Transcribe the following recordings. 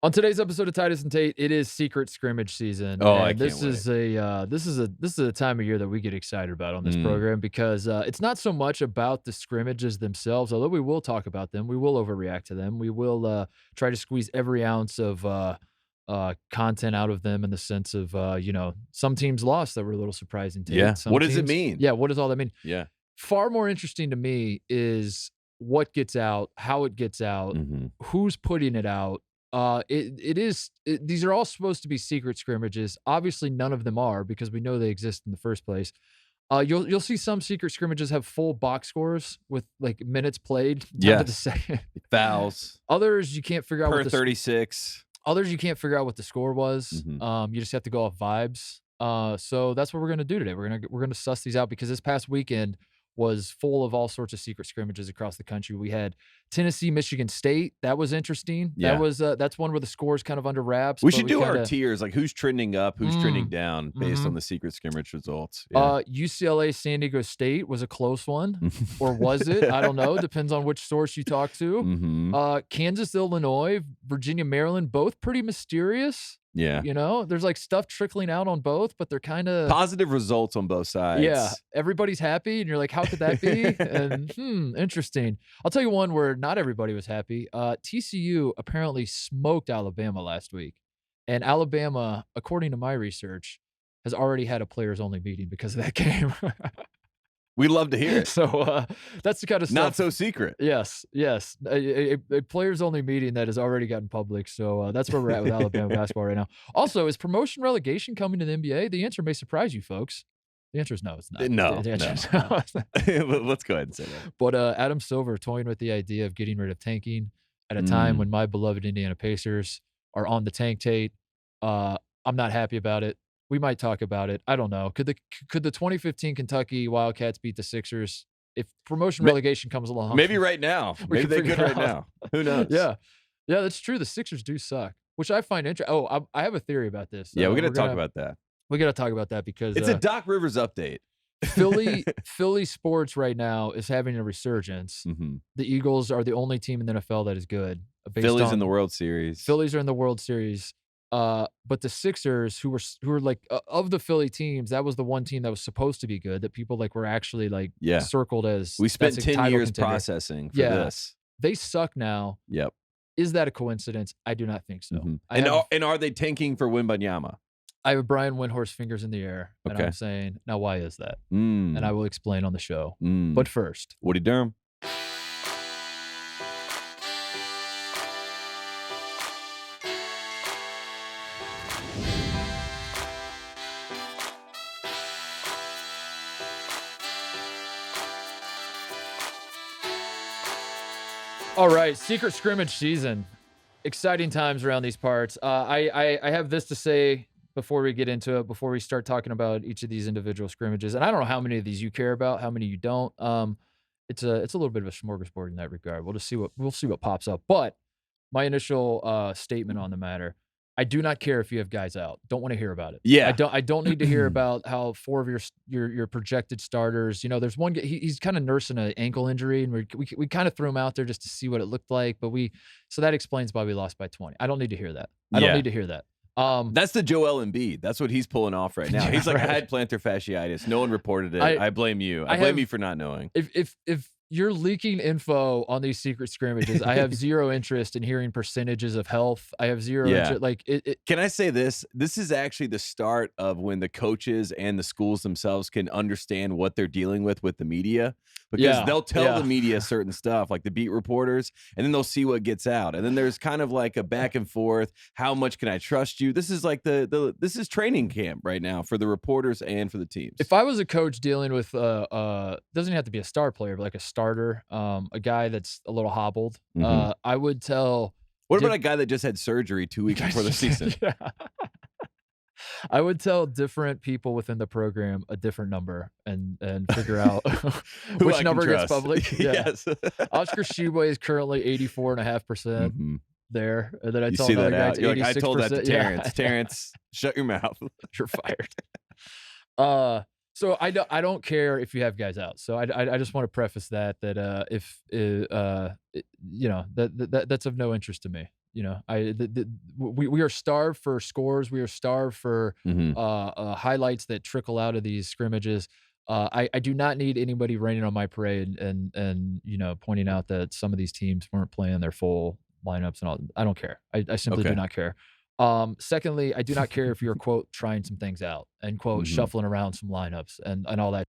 On today's episode of Titus and Tate, it is secret scrimmage season. Oh, and I can't this wait. is a time of year that we get excited about on this Mm. program because it's not so much about the scrimmages themselves, although we will talk about them. We will overreact to them. We will try to squeeze every ounce of content out of them in the sense of some teams lost that were a little surprising. Tate. Yeah. Some What does it teams, mean? Yeah, what does all that mean? Yeah. Far more interesting to me is what gets out, how it gets out, Mhm. who's putting it out. These are all supposed to be secret scrimmages. Obviously, none of them are because we know they exist in the first place. You'll see some secret scrimmages have full box scores with like minutes played down to the Yes. second. Fouls Others you can't figure out per what the 36. others you can't figure out what the score was. Mhm. You just have to go off vibes. So that's what we're gonna do today. We're gonna suss these out because this past weekend was full of all sorts of secret scrimmages across the country. We had Tennessee, Michigan State. That was interesting. Yeah. That's one where the score is kind of under wraps. We but should do our kinda- tiers, like who's trending up, who's trending down based on mhm. the secret scrimmage results. Yeah. UCLA, San Diego State was a close one, or was it? I don't know. Depends on which source you talk to. Mhm. Kansas, Illinois, Virginia, Maryland, both pretty mysterious. Yeah. There's like stuff trickling out on both, but they're kind of Positive results on both sides. yeah. Everybody's happy, and you're like, how could that be? And interesting. I'll tell you one where not everybody was happy. TCU apparently smoked Alabama last week, and Alabama, according to my research, has already had a players-only meeting because of that game. We love to hear it. So that's the kind of stuff. Not so secret. Yes. A players-only meeting that has already gotten public. So that's where we're at with Alabama basketball right now. Also, is promotion relegation coming to the NBA? The answer may surprise you, folks. The answer is no, it's not. No, The answer no, is no, it's not. Let's go ahead and say that. But Adam Silver toying with the idea of getting rid of tanking at a time when my beloved Indiana Pacers are on the tank, Tate. I'm not happy about it. We might talk about it. I don't know. Could the 2015 Kentucky Wildcats beat the Sixers if promotion relegation comes along? Maybe right now. We Maybe can they figure could it right out. now. Who knows? Yeah, that's true. The Sixers do suck, which I find interesting. Oh, I have a theory about this. Yeah, we're gonna talk about that. We got to talk about that because It's a Doc Rivers update. Philly sports right now is having a resurgence. Mhm. The Eagles are the only team in the NFL that is good. Phillies in the World Series. Phillies are in the World Series. But the Sixers, who were like of the Philly teams, that was the one team that was supposed to be good that people like were actually like circled as. We spent that's a 10 title years contender. processing for Yeah. this. They suck now. Yep. Is that a coincidence? I do not think so. Mhm. I And are they tanking for Wembanyama? have Brian Windhorst fingers in the air, and Okay. I'm saying, now why is that? Mm. And I will explain on the show. Mm. But first, Woody Durham. all right, secret scrimmage season. Exciting times around these parts. I have this to say before we get into it, before we start talking about each of these individual scrimmages. And I don't know how many of these you care about, how many you don't. It's a little bit of a smorgasbord in that regard. We'll see what pops up. But my initial statement on the matter: I do not care if you have guys out. Don't want to hear about it. Yeah. I don't need to hear about how 4 of your projected starters. There's one guy, he's kind of nursing an ankle injury, and we kind of threw him out there just to see what it looked like. But so that explains why we lost by 20. I don't need to hear that. I don't need to hear that. That's the Joel Embiid. That's what he's pulling off right now. He's like, I had plantar fasciitis. No one reported it. I blame you. I blame you for not knowing. If you're leaking info on these secret scrimmages, I have zero interest in hearing percentages of health. I have zero interest. Like Can I say this? This is actually the start of when the coaches and the schools themselves can understand what they're dealing with the media, because they'll tell the media certain stuff, like the beat reporters, and then they'll see what gets out. And then there's kind of like a back and forth. How much can I trust you? This is like this is training camp right now for the reporters and for the teams. If I was a coach dealing with doesn't have to be a star player, but like a starter, a guy that's a little hobbled, I would tell. What about a guy that just had surgery 2 weeks before the season? Yeah. I would tell different people within the program a different number and figure out which number gets public. Yeah. Yes. Oscar Shibwe is currently 84.5% there. And then I You told see another that guy out. it's You're like, I 86%. told that to Terrence. Yeah. Terrence, shut your mouth. You're fired. So I don't care if you have guys out. So I just want to preface that if that's of no interest to me. We are starved for scores. We are starved for Mhm. highlights that trickle out of these scrimmages. I do not need anybody raining on my parade and pointing out that some of these teams weren't playing their full lineups and all. I don't care. I simply do Okay. not care. Secondly, I do not care if you're quote trying some things out and quote Mhm. shuffling around some lineups and all that.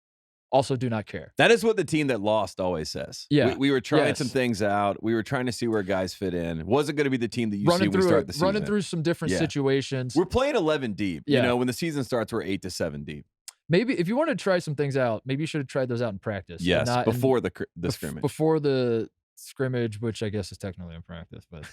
Also, do not care. That is what the team that lost always says. Yeah. We were trying Yes. some things out. We were trying to see where guys fit in. It wasn't going to be the team that you see when we start the season. Running through some different Yeah. situations. We're playing 11 deep. Yeah. You know, when the season starts, we're 8 to 7 deep. Maybe if you want to try some things out, maybe you should have tried those out in practice. and Yes, not before in- the scrimmage. Before the scrimmage, which I guess is technically in practice, but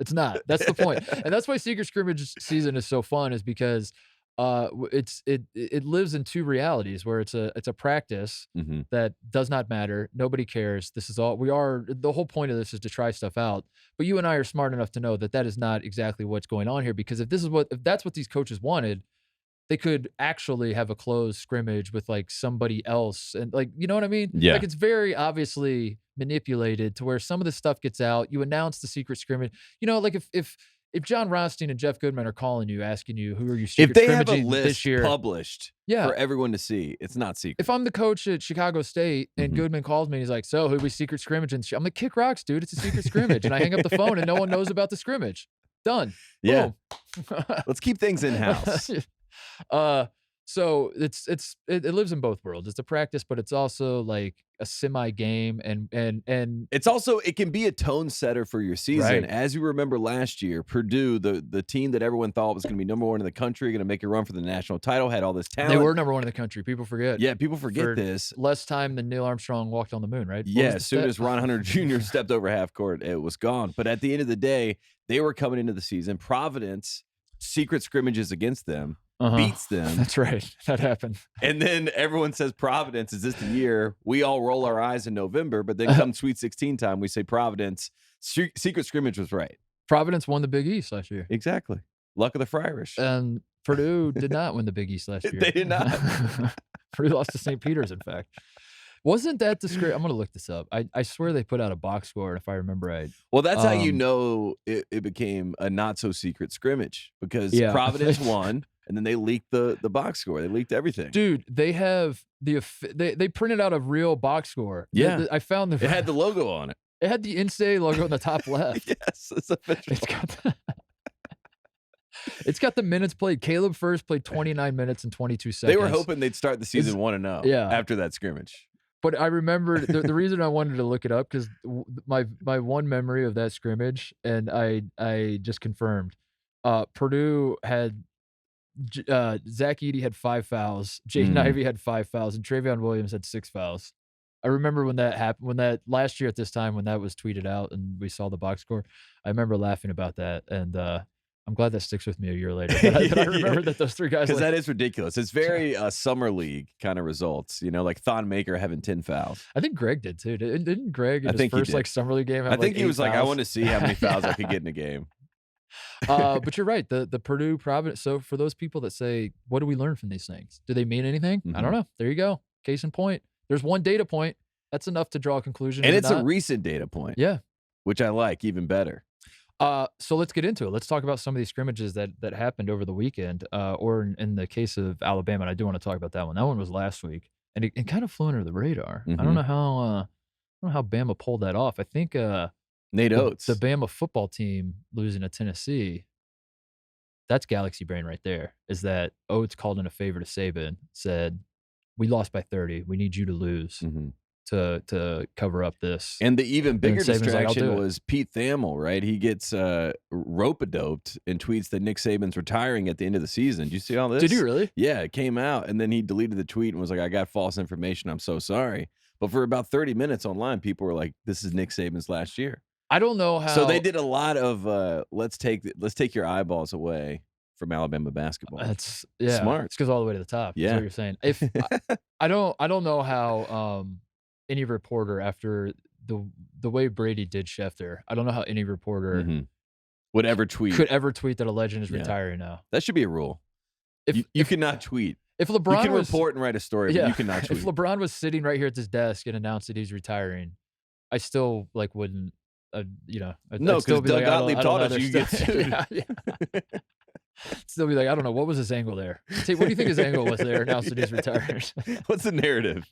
it's not. That's the point. And that's why secret scrimmage season is so fun, is because it lives in two realities where it's a practice Mhm. that does not matter. Nobody cares. This is all the whole point of this is to try stuff out. But you and I are smart enough to know that that is not exactly what's going on here, because if that's what these coaches wanted, they could actually have a closed scrimmage with like somebody else. And like, you know what I mean? Yeah. Like it's very obviously manipulated to where some of this stuff gets out. You announce the secret scrimmage. Like if John Rothstein and Jeff Goodman are calling you, asking you, who are you If secret they have a scrimmaging list this year? published Yeah. for everyone to see, it's not secret. If I'm the coach at Chicago State and Mhm. Goodman calls me and he's like, so who we secret scrimmage? And I'm like, kick rocks, dude. It's a secret scrimmage. And I hang up the phone and no one knows about the scrimmage. Done. Yeah. Boom. Let's keep things in house. So it lives in both worlds. It's a practice, but it's also like a semi game and It can be a tone setter for your season. Right. As you remember last year, Purdue, the team that everyone thought was going to be number one in the country, going to make a run for the national title, had all this talent. they were number one in the country. People forget. Yeah, people forget For this. Less time than Neil Armstrong walked on the moon, right? What Yeah, was the as soon stat? as Ron Hunter Jr. stepped over half court, it was gone. But at the end of the day, they were coming into the season. Providence, secret scrimmages against them, beats them. That's right. That happened. And then everyone says, Providence, is this the year? We all roll our eyes in November, but then come Sweet 16 time, we say Providence. Secret scrimmage was right. Providence won the Big East last year. Exactly. Luck of the Friarish. And Purdue did not win the Big East last year. They did not. Purdue lost to St. Peter's, in fact. Wasn't that the script? I'm going to look this up. I swear they put out a box score, if I remember right. Well, that's how you know it became a not-so-secret scrimmage, because Yeah. Providence won, and then they leaked the box score. They leaked everything. Dude, they have they printed out a real box score. Yeah. I found It had the logo on it. It had the NCAA logo on the top left. Yes, it's official. It's got the minutes played. Caleb First played 29 minutes and 22 seconds. They were hoping they'd start the season 1-0 Yeah. after that scrimmage. But I remembered the reason I wanted to look it up, because my one memory of that scrimmage, and I just confirmed, Purdue had Zach Edey had 5 fouls, Jaden Ivey had 5 fouls, and Travion Williams had 6 fouls. I remember when that happened, when that last year at this time, when that was tweeted out and we saw the box score, I remember laughing about that, and I'm glad that sticks with me a year later. But I remember that those three guys, because that is ridiculous. It's very summer league kind of results. Like Thon Maker having 10 fouls. I think Greg did too. Didn't Greg in I his think he first did. summer league game? Have I think he 8 was like, I fouls? want to see how many fouls I could get in a game. But you're right. The Purdue Providence. So for those people that say, what do we learn from these things? Do they mean anything? I don't know. There you go. Case in point. There's one data point. That's enough to draw a conclusion. And it's not. a recent data point. Yeah. Which I like even better. So let's get into it. Let's talk about some of these scrimmages that happened over the weekend, or in the case of Alabama. And I do want to talk about that one. That one was last week, and it kind of flew under the radar. I don't know how Bama pulled that off. I think Nate Oates, the Bama football team losing to Tennessee. That's galaxy brain right there. Is that Oates called in a favor to Saban, said, "We lost by 30. We need you to lose." To cover up this. And the even bigger Saban's like, distraction "I'll do it." was Pete Thamel, right? He gets rope-a-doped and tweets that Nick Saban's retiring at the end of the season. Did you see all this? Did you really? Yeah, it came out, and then he deleted the tweet and was like, I got false information. I'm so sorry. But for about 30 minutes online, people were like, this is Nick Saban's last year. I don't know how. So they did a lot of let's take your eyeballs away from Alabama basketball. That's smart. It goes all the way to the top. Yeah. That's what you're saying. If I don't know how any reporter, after the way Brady did Schefter, I don't know how any reporter would ever tweet could ever tweet that a legend is retiring now. That should be a rule. If you cannot tweet. If LeBron you can was, report and write a story, but you cannot tweet. If LeBron was sitting right here at this desk and announced that he's retiring, I still wouldn't No, because Doug Gottlieb taught us you get sued. Still be like, I don't know, what was his angle there? Tate, what do you think his angle was there? Now Sadiq retires. What's the narrative?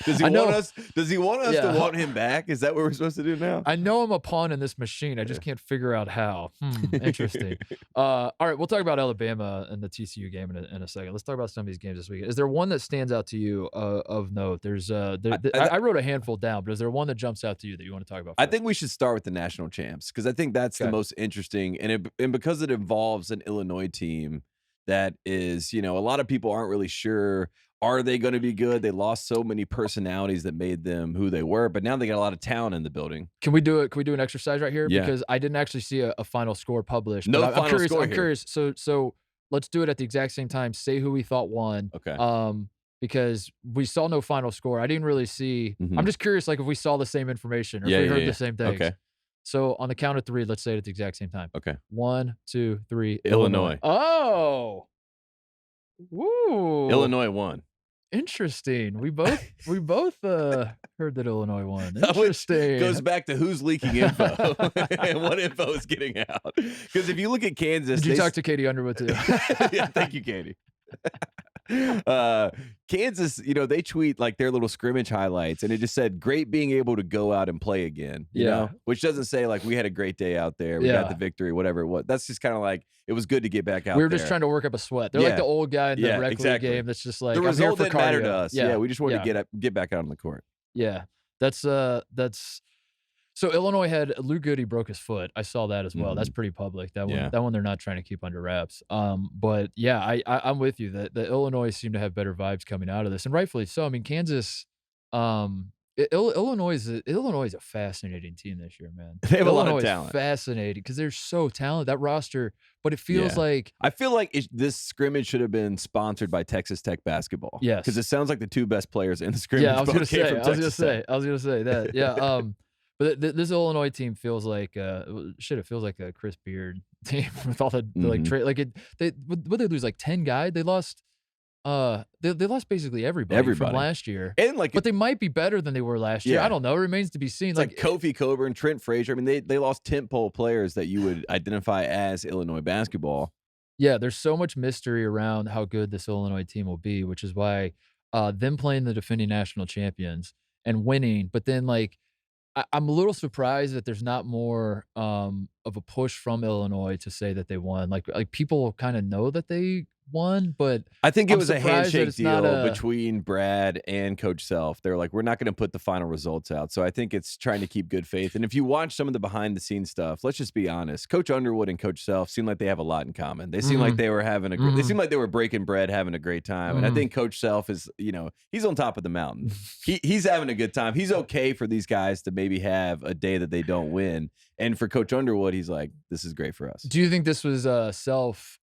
Does he want us to want him back? Is that what we're supposed to do now? I know I'm a pawn in this machine. I just can't figure out how. Interesting. All right, we'll talk about Alabama and the TCU game in a second. Let's talk about some of these games this week. Is there one that stands out to you of note? There's I wrote a handful down, but is there one that jumps out to you that you want to talk about first? I think we should start with the national champs because I think that's the most interesting, and because it involves an Illinois team that is, a lot of people aren't really sure. Are they going to be good? They lost so many personalities that made them who they were, but now they got a lot of talent in the building. Can we do it? Can we do an exercise right here? Yeah. Because I didn't actually see a final score published. No final score. I'm curious. So let's do it at the exact same time. Say who we thought won. Okay. Because we saw no final score. I didn't really see. I'm just curious, like if we saw the same information or if we heard the same things. Okay. So on the count of three, let's say it at the exact same time. Okay. 1, 2, 3. Illinois. Oh. Woo. Illinois won. Interesting. We both heard that Illinois won. Interesting. Goes back to who's leaking info and what info is getting out. Because if you look at Kansas, did you talk to Katie Underwood too? Yeah, thank you, Katie. Kansas, they tweet like their little scrimmage highlights, and it just said, "Great being able to go out and play again." You know, which doesn't say like we had a great day out there, we got the victory, whatever it was. That's just kind of like it was good to get back out. We were just trying to work up a sweat. They're like the old guy in the rec league game. That's just like the result didn't matter to us. Yeah, we just wanted to get back out on the court. Yeah, that's. So Illinois had Lou Goody broke his foot. I saw that as well. That's pretty public. That one they're not trying to keep under wraps. But yeah, I'm with you that the Illinois seem to have better vibes coming out of this, and rightfully so. I mean, Kansas, Illinois is a fascinating team this year, man. They have a lot of talent. Fascinating because they're so talented, that roster. But it feels like I feel like this scrimmage should have been sponsored by Texas Tech basketball. Yes, because it sounds like the two best players in the scrimmage. Yeah, I was gonna say that. Yeah. But this Illinois team feels like it feels like a Chris Beard team with all the like trade. Like they lose like 10 guys. They lost they lost basically everybody from last year. And but they might be better than they were last year. I don't know. It remains to be seen. It's like Kofi Coburn, Trent Frazier. I mean, they lost tentpole players that you would identify as Illinois basketball. Yeah, there's so much mystery around how good this Illinois team will be, which is why them playing the defending national champions and winning, but then like I'm a little surprised that there's not more of a push from Illinois to say that they won. Like people kind of know that they won, but I think it was a handshake deal between Brad and Coach Self. They're like, we're not going to put the final results out. So I think it's trying to keep good faith. And if you watch some of the behind the scenes stuff, let's just be honest. Coach Underwood and Coach Self seem like they have a lot in common. They seem like they were having they seem like they were breaking bread, having a great time. And I think Coach Self is, he's on top of the mountain. He's having a good time. He's okay for these guys to maybe have a day that they don't win. And for Coach Underwood, he's like, this is great for us. Do you think this was Self?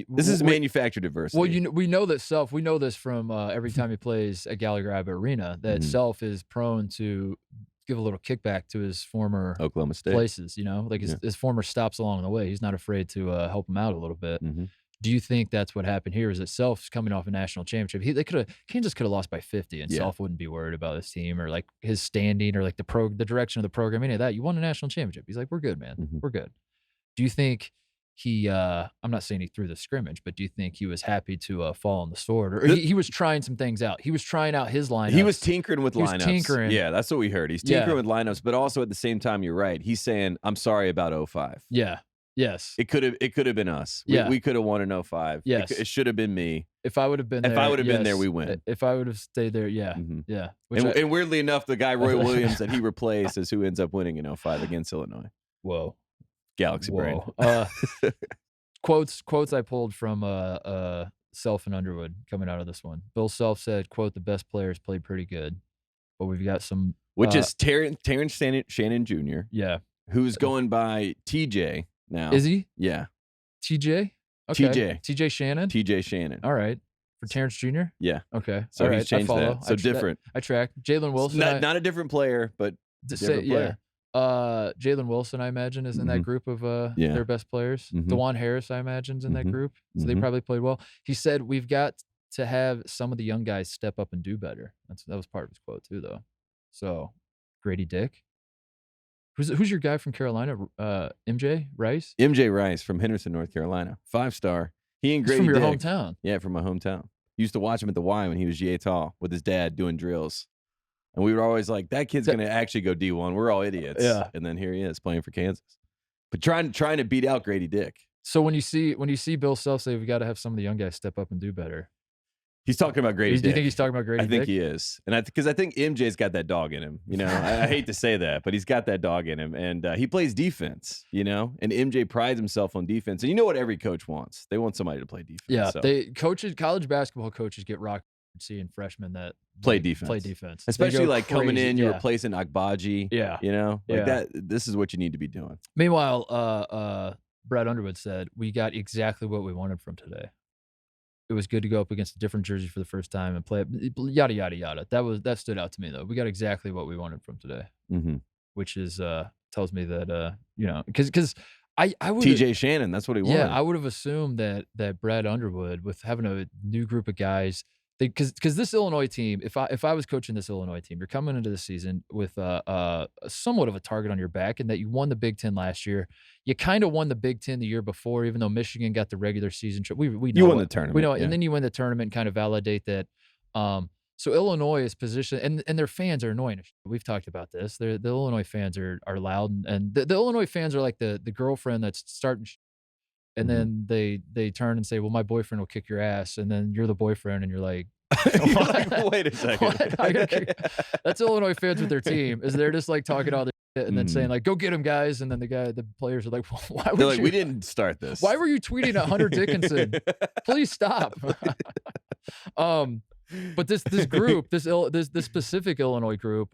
This is manufactured diversity. Well, we know that Self. We know this from every time he plays at Gallagher Abbott Arena that Self is prone to give a little kickback to his former Oklahoma State places. Like his former stops along the way. He's not afraid to help him out a little bit. Do you think that's what happened here? Is that Self's coming off a national championship? Kansas could have lost by 50, and Self wouldn't be worried about his team or like his standing or like the direction of the program. Any of that. You won a national championship. He's like, we're good, man. We're good. Do you think? I'm not saying he threw the scrimmage, but do you think he was happy to fall on the sword? Or he was trying some things out. He was trying out his lineups. He was tinkering with lineups. Yeah, that's what we heard. He's tinkering with lineups, but also at the same time, you're right. He's saying, I'm sorry about 05. Yeah. Yes. It could have been us. We could have won in 05. Yes. It should have been me. If I would have been there. If I would have been there, we win. If I would have stayed there, yeah. Yeah. And weirdly enough, the guy Roy Williams that he replaced is who ends up winning in 05 against Illinois. Whoa. Galaxy brain. Quotes I pulled from Self and Underwood coming out of this one. Bill Self said, quote, the best players played pretty good, but we've got some. Which is Terrence Shannon Jr. Yeah. Who's going by TJ now. Is he? Yeah. TJ? Okay. TJ. TJ Shannon? TJ Shannon. All right. For Terrence Jr.? Yeah. Okay. So all he's right. changed that. So different. I track. Jalen Wilson. Not a different player, but different player. Jalen Wilson, I imagine, is in that group of their best players. DeJuan Harris, I imagine, is in that group. So they probably played well. He said, we've got to have some of the young guys step up and do better. That was part of his quote, too, though. So, Grady Dick. Who's your guy from Carolina? MJ Rice? MJ Rice from Henderson, North Carolina. 5-star. He and Grady from your Dick. hometown. Yeah, from my hometown. Used to watch him at the Y when he was yay tall with his dad doing drills. And we were always like, that kid's going to actually go D1. We're all idiots. Yeah. And then here he is playing for Kansas. But trying to beat out Grady Dick. So when you see Bill Self say we got to have some of the young guys step up and do better. He's talking about Grady Dick. Do you think he's talking about Grady Dick? I think he is. And because I think MJ's got that dog in him. You know, I hate to say that, but he's got that dog in him. And he plays defense, you know, and MJ prides himself on defense. And you know what every coach wants? They want somebody to play defense. Yeah, so. College basketball coaches get rocked seeing freshmen that play defense. Especially like crazy. Coming in, you're replacing Agbaji. Yeah. You know, like that. This is what you need to be doing. Meanwhile, Brad Underwood said, we got exactly what we wanted from today. It was good to go up against a different jersey for the first time and play yada, yada, yada. That stood out to me, though. We got exactly what we wanted from today, which is tells me that, you know, because I would TJ Shannon, that's what he wanted. Yeah, I would have assumed that Brad Underwood, with having a new group of guys, because this Illinois team, if I was coaching this Illinois team, you're coming into the season with somewhat of a target on your back, and that you won the Big Ten last year. You kind of won the Big Ten the year before, even though Michigan got the regular season. We know you won the tournament. We know, and then you win the tournament and kind of validate that. So Illinois is positioned, and their fans are annoying. We've talked about this. The Illinois fans are loud, and the Illinois fans are like the girlfriend that's starting. And then they turn and say, well, my boyfriend will kick your ass. And then you're the boyfriend and you're like, wait a second. That's Illinois fans with their team, is they're just like talking all this shit and then saying like, go get him, guys. And then the players are like, well, why would you? We didn't start this. Why were you tweeting at Hunter Dickinson? Please stop. But this group, this specific Illinois group,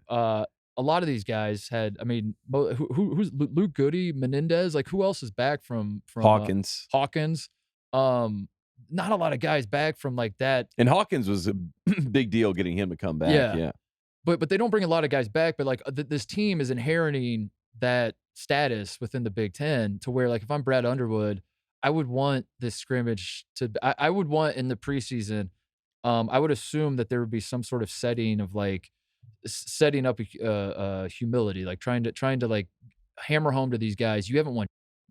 a lot of these guys had, I mean, who's Luke Goody, Menendez? Like, who else is back from Hawkins? Hawkins. Not a lot of guys back from like that. And Hawkins was a big deal getting him to come back. Yeah. But they don't bring a lot of guys back. But like this team is inheriting that status within the Big Ten to where, like, if I'm Brad Underwood, I would want this scrimmage to. I would want in the preseason. I would assume that there would be some sort of setting of like. Setting up humility, like trying to like hammer home to these guys. You haven't won.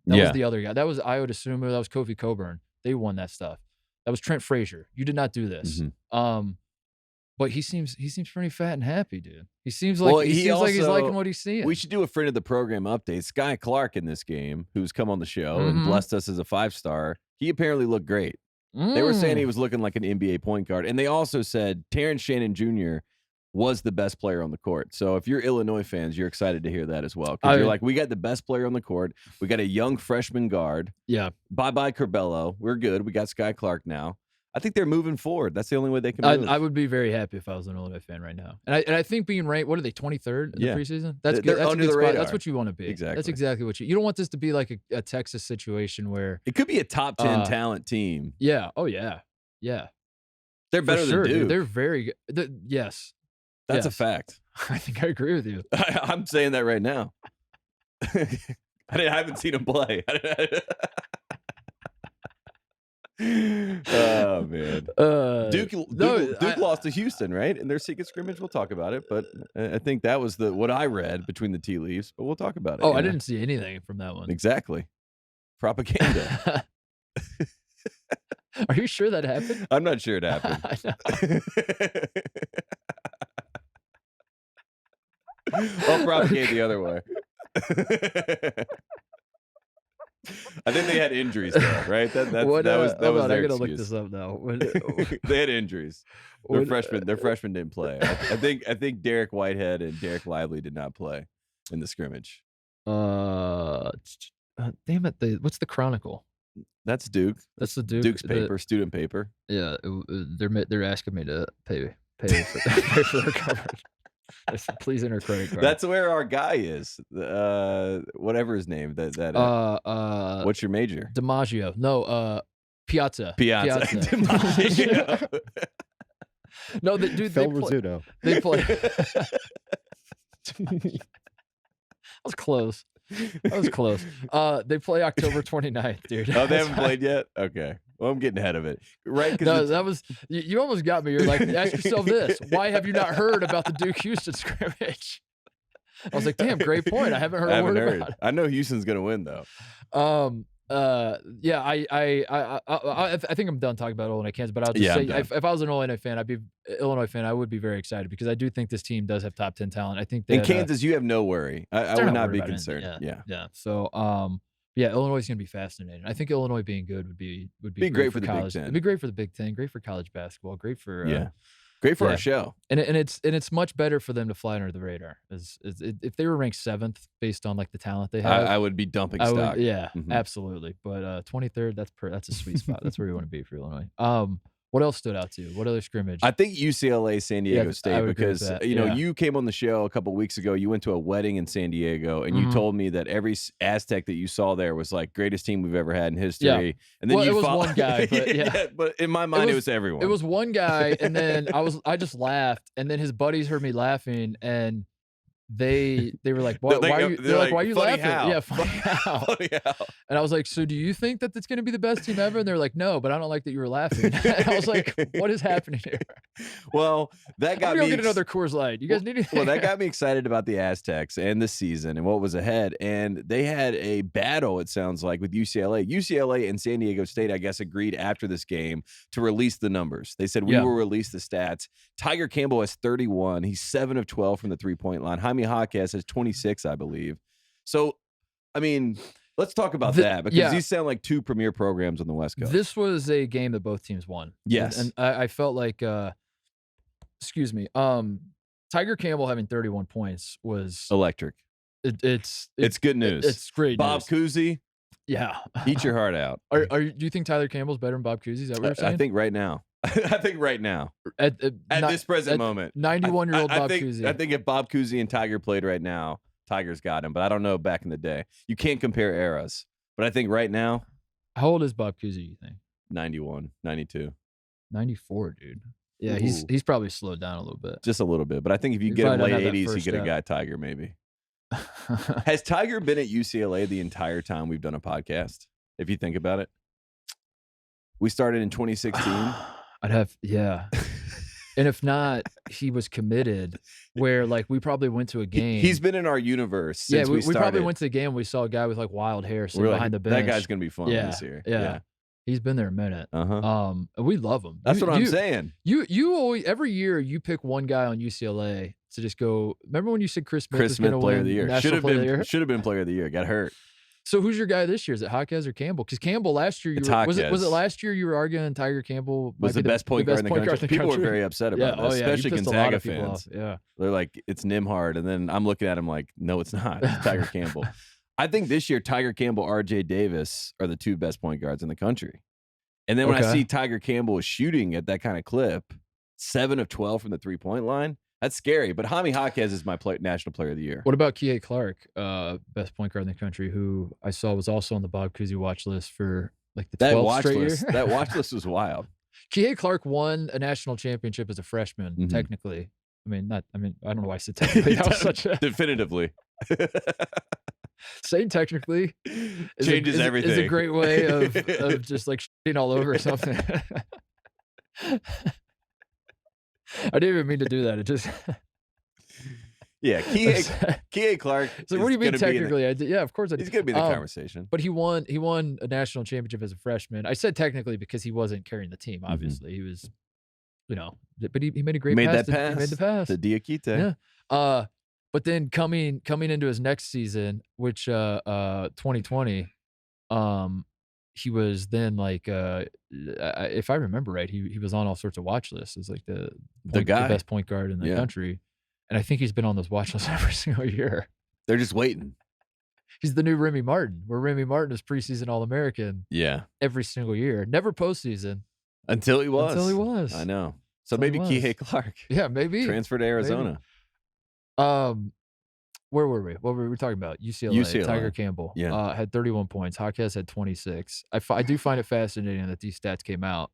That was the other guy. That was, I would assume, that was Kofi Coburn. They won that stuff. That was Trent Frazier. You did not do this. But he seems pretty fat and happy, dude. He seems like he's liking what he's seeing. We should do a friend of the program update. Sky Clark in this game, who's come on the show and blessed us as a 5-star. He apparently looked great. They were saying he was looking like an NBA point guard, and they also said Terrence Shannon Jr. was the best player on the court. So if you're Illinois fans, you're excited to hear that as well. Because you're like, we got the best player on the court. We got a young freshman guard. Yeah. Bye-bye Curbelo. We're good. We got Sky Clark now. I think they're moving forward. That's the only way they can move. I would be very happy if I was an Illinois fan right now. And I think being ranked, what are they, 23rd in the preseason? That's good. That's under a good the radar. That's what you want to be. Exactly. That's exactly what you don't want this to be like a Texas situation where it could be a top 10 talent team. Yeah. Oh yeah. Yeah. They're better than Duke. Dude. They're very good. Yes. That's a fact. I think I agree with you. I'm saying that right now. I haven't seen him play. Oh man, Duke lost to Houston, right? In their secret scrimmage. We'll talk about it, but I think that was what I read between the tea leaves. But we'll talk about it. Oh, I didn't see anything from that one. Exactly, propaganda. Are you sure that happened? I'm not sure it happened. I'll propagate the other way. I think they had injuries though, right? That was their I gotta excuse. look this up now. They had injuries. Their freshmen didn't play. I think Derek Whitehead and Derek Lively did not play in the scrimmage. Damn it! What's the Chronicle? That's Duke. That's the Duke. Duke's paper, student paper. Yeah, they're asking me to pay for their coverage. Please enter credit card. That's where our guy is. Whatever his name. What's your major? DiMaggio. No, Piazza. DiMaggio. No, dude. Phil Rizzuto. They play. That was close. They play October 29th, dude. Oh, they haven't played yet? Okay. Well, I'm getting ahead of it. Right? No, that was, you almost got me. You're like, ask yourself this. Why have you not heard about the Duke-Houston scrimmage? I was like, damn, great point. I haven't heard a word about it. I know Houston's gonna win though. Yeah, I think I'm done talking about Illinois, Kansas, but I'll just say if I was an Illinois fan, I would be very excited because I do think this team does have top 10 talent. I think that, in Kansas, you have no worry. I would not be concerned. Yeah. So, yeah, Illinois is going to be fascinating. I think Illinois being good would be great for the college. Big Ten. It'd be great for the Big Ten, great for college basketball, great for great for our show. And it's much better for them to fly under the radar. If they were ranked 7th based on like the talent they have, I would be dumping stock. Absolutely. But 23rd, that's a sweet spot. That's where you want to be for Illinois. What else stood out to you? What other scrimmage? I think UCLA, San Diego State, because you came on the show a couple of weeks ago. You went to a wedding in San Diego, and you told me that every Aztec that you saw there was like greatest team we've ever had in history. Yeah. And then it was one guy, but but in my mind, it was everyone. It was one guy, and then I just laughed, and then his buddies heard me laughing, and they were like, why are you laughing? How? Yeah, funny how. And I was like, so do you think that it's going to be the best team ever? And they're like, no, but I don't like that you were laughing. And I was like, what is happening here? Well, that got me. Get another Coors Light. You guys need anything? Well, that got me excited about the Aztecs and the season and what was ahead. And they had a battle, it sounds like, with UCLA. UCLA and San Diego State, I guess, agreed after this game to release the numbers. They said, we will release the stats. Tiger Campbell has 31. He's 7 of 12 from the three-point line. Jaime Jaquez has 26, I believe. So, I mean, let's talk about that because these sound like two premier programs on the West Coast. This was a game that both teams won. Yes. And I felt like, Tiger Campbell having 31 points was electric. It's good news. It's great Bob news. Cousy, eat your heart out. Do you think Tyler Campbell's better than Bob Cousy? Is that what you're saying? I think right now. At this present moment. 91-year-old Bob Cousy. I think if Bob Cousy and Tiger played right now, Tiger's got him. But I don't know back in the day. You can't compare eras. But I think right now. How old is Bob Cousy, you think? 91, 92. 94, dude. Yeah, he's probably slowed down a little bit. Just a little bit. But I think if you get him late 80s, he could have got Tiger maybe. Has Tiger been at UCLA the entire time we've done a podcast? If you think about it. We started in 2016. And if not, he was committed where like we probably went to a game. He's been in our universe since we started. We probably went to the game. We saw a guy with like wild hair sitting behind the bench. That guy's going to be fun this year. Yeah. He's been there a minute. We love him. That's what I'm saying. You always, every year you pick one guy on UCLA to just go. Remember when you said Chris Smith was going to player win of the year? Should have been player of the year. Got hurt. So who's your guy this year? Is it Jaquez or Campbell? Because Campbell last year, was it last year you were arguing Tiger Campbell was the best point guard in the country? People were very upset about that, especially Gonzaga fans. Yeah, they're like, it's Nimhard, and then I'm looking at him like, no, it's not. It's Tiger Campbell. I think this year Tiger Campbell, R.J. Davis are the two best point guards in the country. And then when I see Tiger Campbell is shooting at that kind of clip, 7 of 12 from the three-point line. That's scary, but Jaime Jaquez is my national player of the year. What about Kihei Clark, best point guard in the country, who I saw was also on the Bob Cousy watch list for like the 12th straight year? That watch list was wild. Kihei Clark won a national championship as a freshman, technically. I don't know why I said technically. That was such a definitively. Saying technically changes everything. Is a great way of just like shitting all over something. I didn't even mean to do that. It just Kihei Clark. So what do you mean technically? Of course I did. He's going to be in the conversation. But he won a national championship as a freshman. I said technically because he wasn't carrying the team. Obviously, he was, but he made a great pass. He made the pass. The Diakite. Yeah. But then coming into his next season, which 2020, he was then like, if I remember right, he was on all sorts of watch lists as like the best point guard in the country. And I think he's been on those watch lists every single year. They're just waiting. He's the new Remy Martin, where Remy Martin is preseason All-American. Yeah. Every single year. Never postseason. Until he was. I know. So maybe Kihei Clark. Yeah, maybe. Transfer to Arizona. Maybe. Where were we? What were we talking about? UCLA. Tiger Campbell had 31 points. Jaquez had 26. I do find it fascinating that these stats came out.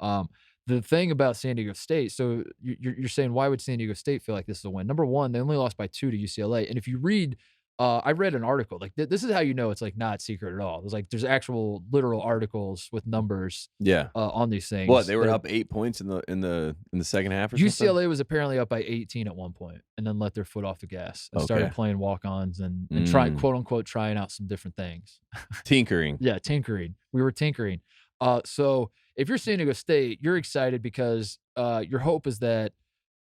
The thing about San Diego State, so you're saying why would San Diego State feel like this is a win? Number one, they only lost by 2 to UCLA. And if you read I read an article. Like this is how you know it's like not secret at all. There's actual literal articles with numbers. Yeah. On these things. What, they were up 8 points in the second half or something? UCLA was apparently up by 18 at one point, and then let their foot off the gas and started playing walk-ons and trying, quote unquote, trying out some different things. Tinkering. Yeah, tinkering. We were tinkering. So if you're San Diego State, you're excited because your hope is that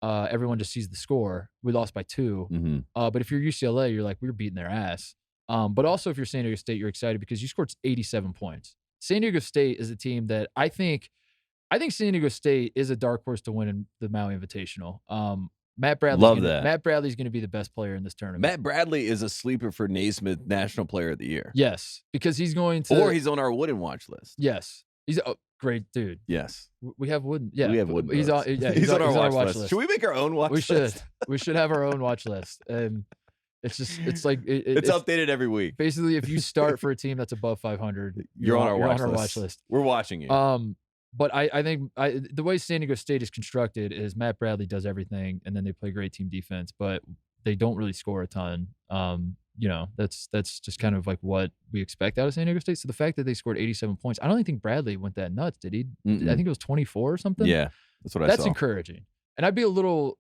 everyone just sees the score. We lost by 2. But if you're UCLA, you're like, we're beating their ass. But also if you're San Diego State, you're excited because you scored 87 points. San Diego State is a team that I think San Diego State is a dark horse to win in the Maui Invitational. Matt Bradley's going to be the best player in this tournament. Matt Bradley is a sleeper for Naismith National Player of the Year. Yes, because he's going to, or he's on our Wooden watch list. Yes, he's a great dude. Yes, we have Wooden. Yeah, we have Wooden. He's on. Yeah, he's on our watch list. Should we make our own watch list? We should have our own watch list. And it's updated every week. Basically, if you start for a team that's above 500, you're on our watch list. We're watching you. But I think the way San Diego State is constructed is Matt Bradley does everything, and then they play great team defense, but they don't really score a ton. That's just kind of like what we expect out of San Diego State. So the fact that they scored 87 points, I don't even think Bradley went that nuts, did he? I think it was 24 or something. Yeah, that's what I saw. That's encouraging. And I'd be a little,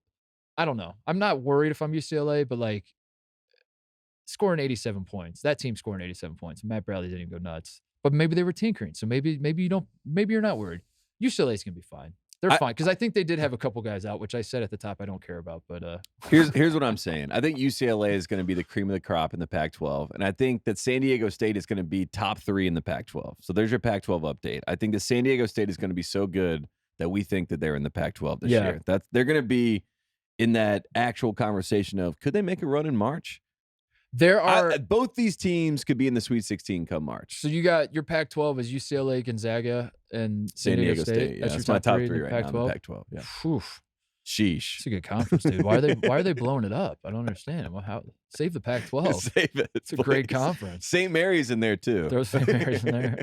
I don't know. I'm not worried if I'm UCLA, but like scoring 87 points, that team scoring 87 points. Matt Bradley didn't even go nuts. But maybe they were tinkering, so maybe you're not worried. UCLA's gonna be fine. They're fine because I think they did have a couple guys out, which I said at the top I don't care about. But here's what I'm saying. I think UCLA is going to be the cream of the crop in the Pac-12, and I think that San Diego State is going to be top 3 in the Pac-12. So there's your Pac-12 update. I think that San Diego State is going to be so good that we think that they're in the Pac-12 this year. They're going to be in that actual conversation of could they make a run in March? Both these teams could be in the Sweet 16 come March. So you got your Pac-12 is UCLA, Gonzaga, and San Diego State. Yeah, that's your top three right now in the Pac-12. Yeah. Whew. Sheesh. It's a good conference, dude. Why are they blowing it up? I don't understand. Save the Pac-12. Save it. It's a great conference. St. Mary's in there too. Throw St. Mary's in there.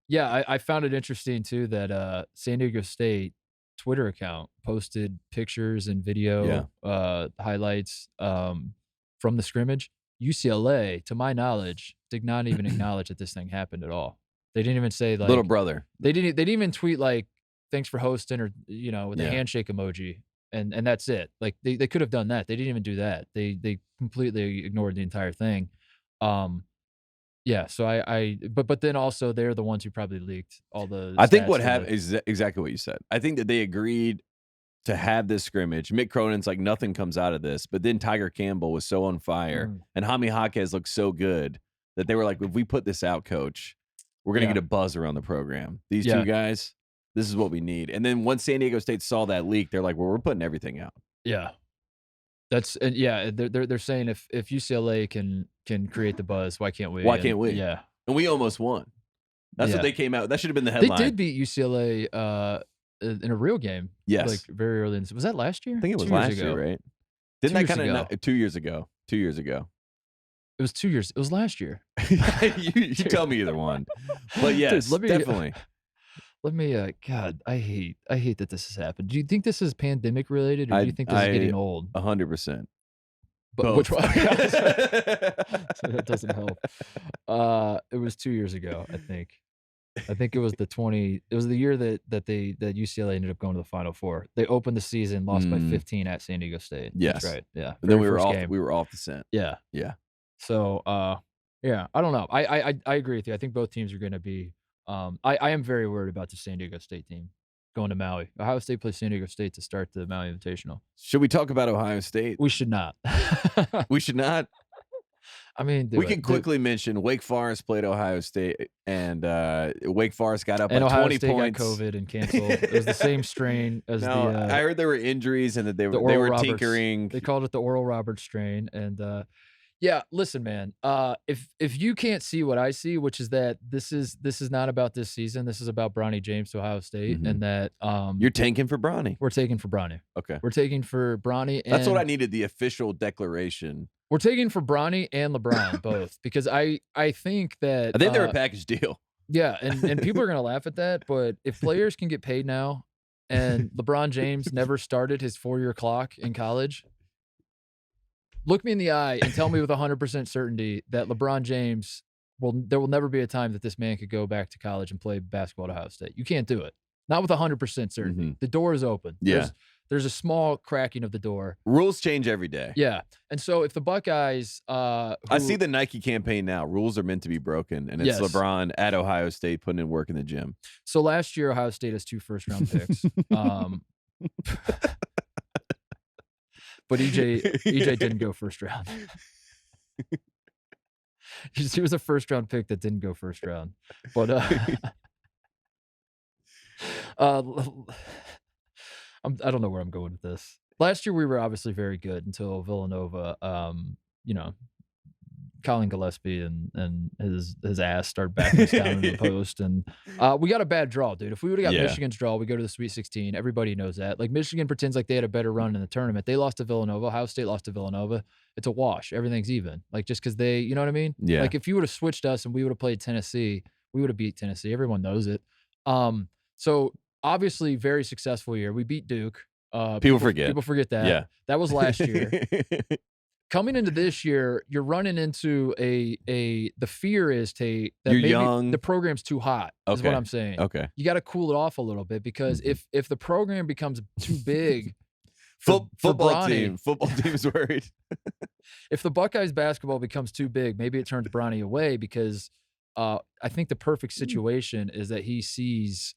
Yeah, I found it interesting too that San Diego State Twitter account posted pictures and video highlights from the scrimmage. UCLA, to my knowledge, did not even acknowledge that this thing happened at all. They didn't even say like little brother. They didn't even tweet like thanks for hosting or with a handshake emoji and that's it. Like they could have done that. They didn't even do that. They completely ignored the entire thing. Yeah, so but then also they're the ones who probably leaked all the I think what happened is exactly what you said. I think that they agreed to have this scrimmage. Mick Cronin's like, nothing comes out of this. But then Tiger Campbell was so on fire and Jaime Jaquez looked so good that they were like, if we put this out, coach, we're going to get a buzz around the program. These two guys, this is what we need. And then once San Diego State saw that leak, they're like, well, we're putting everything out. Yeah. They're saying if UCLA can create the buzz, why can't we? Why can't we? Yeah. And we almost won. That's what they came out. That should have been the headline. They did beat UCLA in a real game. Yes. Like very early in was that last year? I think it was last year, right? Didn't that kind of 2 years ago? 2 years ago. It was 2 years. It was last year. you tell me either one. But yes, dude, definitely. Let me God, I hate that this has happened. Do you think this is pandemic related or do you think this is getting old? 100%. But both. Which one? So that doesn't help. It was 2 years ago, I think. I think it was it was the year that UCLA ended up going to the Final Four. They opened the season, lost by 15 at San Diego State. Yes. That's right. Yeah. And then we were off the scent. Yeah. Yeah. So yeah, I don't know. I agree with you. I think both teams are gonna be I am very worried about the San Diego State team going to Maui. Ohio State plays San Diego State to start the Maui Invitational. Should we talk about Ohio State? We should not. We should not. I mean, we can quickly mention Wake Forest played Ohio State, and Wake Forest got up by Ohio 20 State points. Got COVID and canceled. It was the same strain as I heard there were injuries and that they were tinkering. They called it the Oral Roberts strain, and yeah. Listen, man. If you can't see what I see, which is that this is not about this season. This is about Bronny James to Ohio State, and that you're tanking for Bronny. We're taking for Bronny. Okay, we're taking for Bronny. That's what I needed. The official declaration. We're taking for Bronny and LeBron both because I think that they're a package deal. Yeah, and people are gonna laugh at that, but if players can get paid now, and LeBron James never started his 4-year clock in college, Look me in the eye and tell me with 100% certainty that LeBron James there will never be a time that this man could go back to college and play basketball at Ohio State. You can't do it. Not with 100% certainty. Mm-hmm. The door is open. Yeah. There's a small cracking of the door. Rules change every day. Yeah. And so if the Buckeyes I see the Nike campaign now. Rules are meant to be broken. And it's LeBron at Ohio State putting in work in the gym. So last year, Ohio State has 2 first-round picks. But EJ didn't go first round. He was a first-round pick that didn't go first round. But I don't know where I'm going with this. Last year we were obviously very good until Villanova, Colin Gillespie and his ass started backing us down in the post, and we got a bad draw, dude. If we would have got Michigan's draw, we go to the Sweet 16. Everybody knows that. Like, Michigan pretends like they had a better run in the tournament. They lost to Villanova. Ohio State lost to Villanova. It's a wash. Everything's even. Like, just because they, you know what I mean? Yeah. Like, if you would have switched us and we would have played Tennessee, we would have beat Tennessee. Everyone knows it. So obviously, very successful year. We beat Duke. People forget. People forget that. Yeah. That was last year. Coming into this year, you're running into the fear is, Tate, that maybe young. the program's too hot, is what I'm saying. Okay. You got to cool it off a little bit, because if the program becomes too big, football team's worried. If the Buckeyes basketball becomes too big, maybe it turns Bronny away, because I think the perfect situation is that he sees,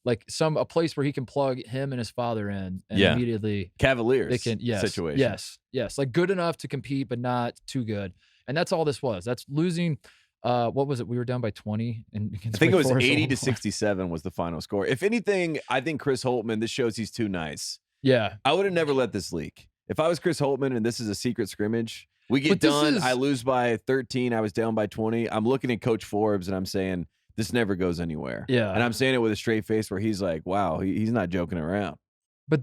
like a place where he can plug him and his father in, and immediately Cavaliers situation. Yes, like good enough to compete, but not too good. And that's all this was. That's losing. What was it? We were down by 20. And I think it was 80-67 was the final score. If anything, I think Chris Holtmann, this shows he's too nice. Yeah. I would have never let this leak. If I was Chris Holtmann and this is a secret scrimmage, we get done, I lose by 13, I was down by 20. I'm looking at Coach Forbes and I'm saying, this never goes anywhere. Yeah. And I'm saying it with a straight face where he's like, wow, he's not joking around. But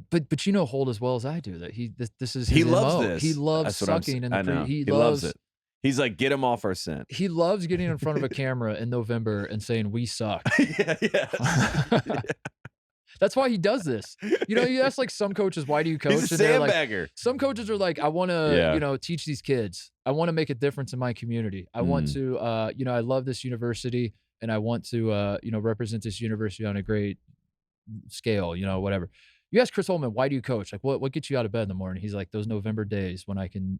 Holt as well as I do that this is his he loves MO. this. He loves sucking in the he loves it. He's like, get him off our scent. He loves getting in front of a camera in November and saying we suck. Yeah. That's why he does this. You ask like some coaches, why do you coach? He's a and they're sandbagger. Like, some coaches are like, I want to, teach these kids. I want to make a difference in my community. I want to, I love this university, and I want to, represent this university on a great scale. Whatever. You ask Chris Holtmann, why do you coach? Like, what gets you out of bed in the morning? He's like, those November days when I can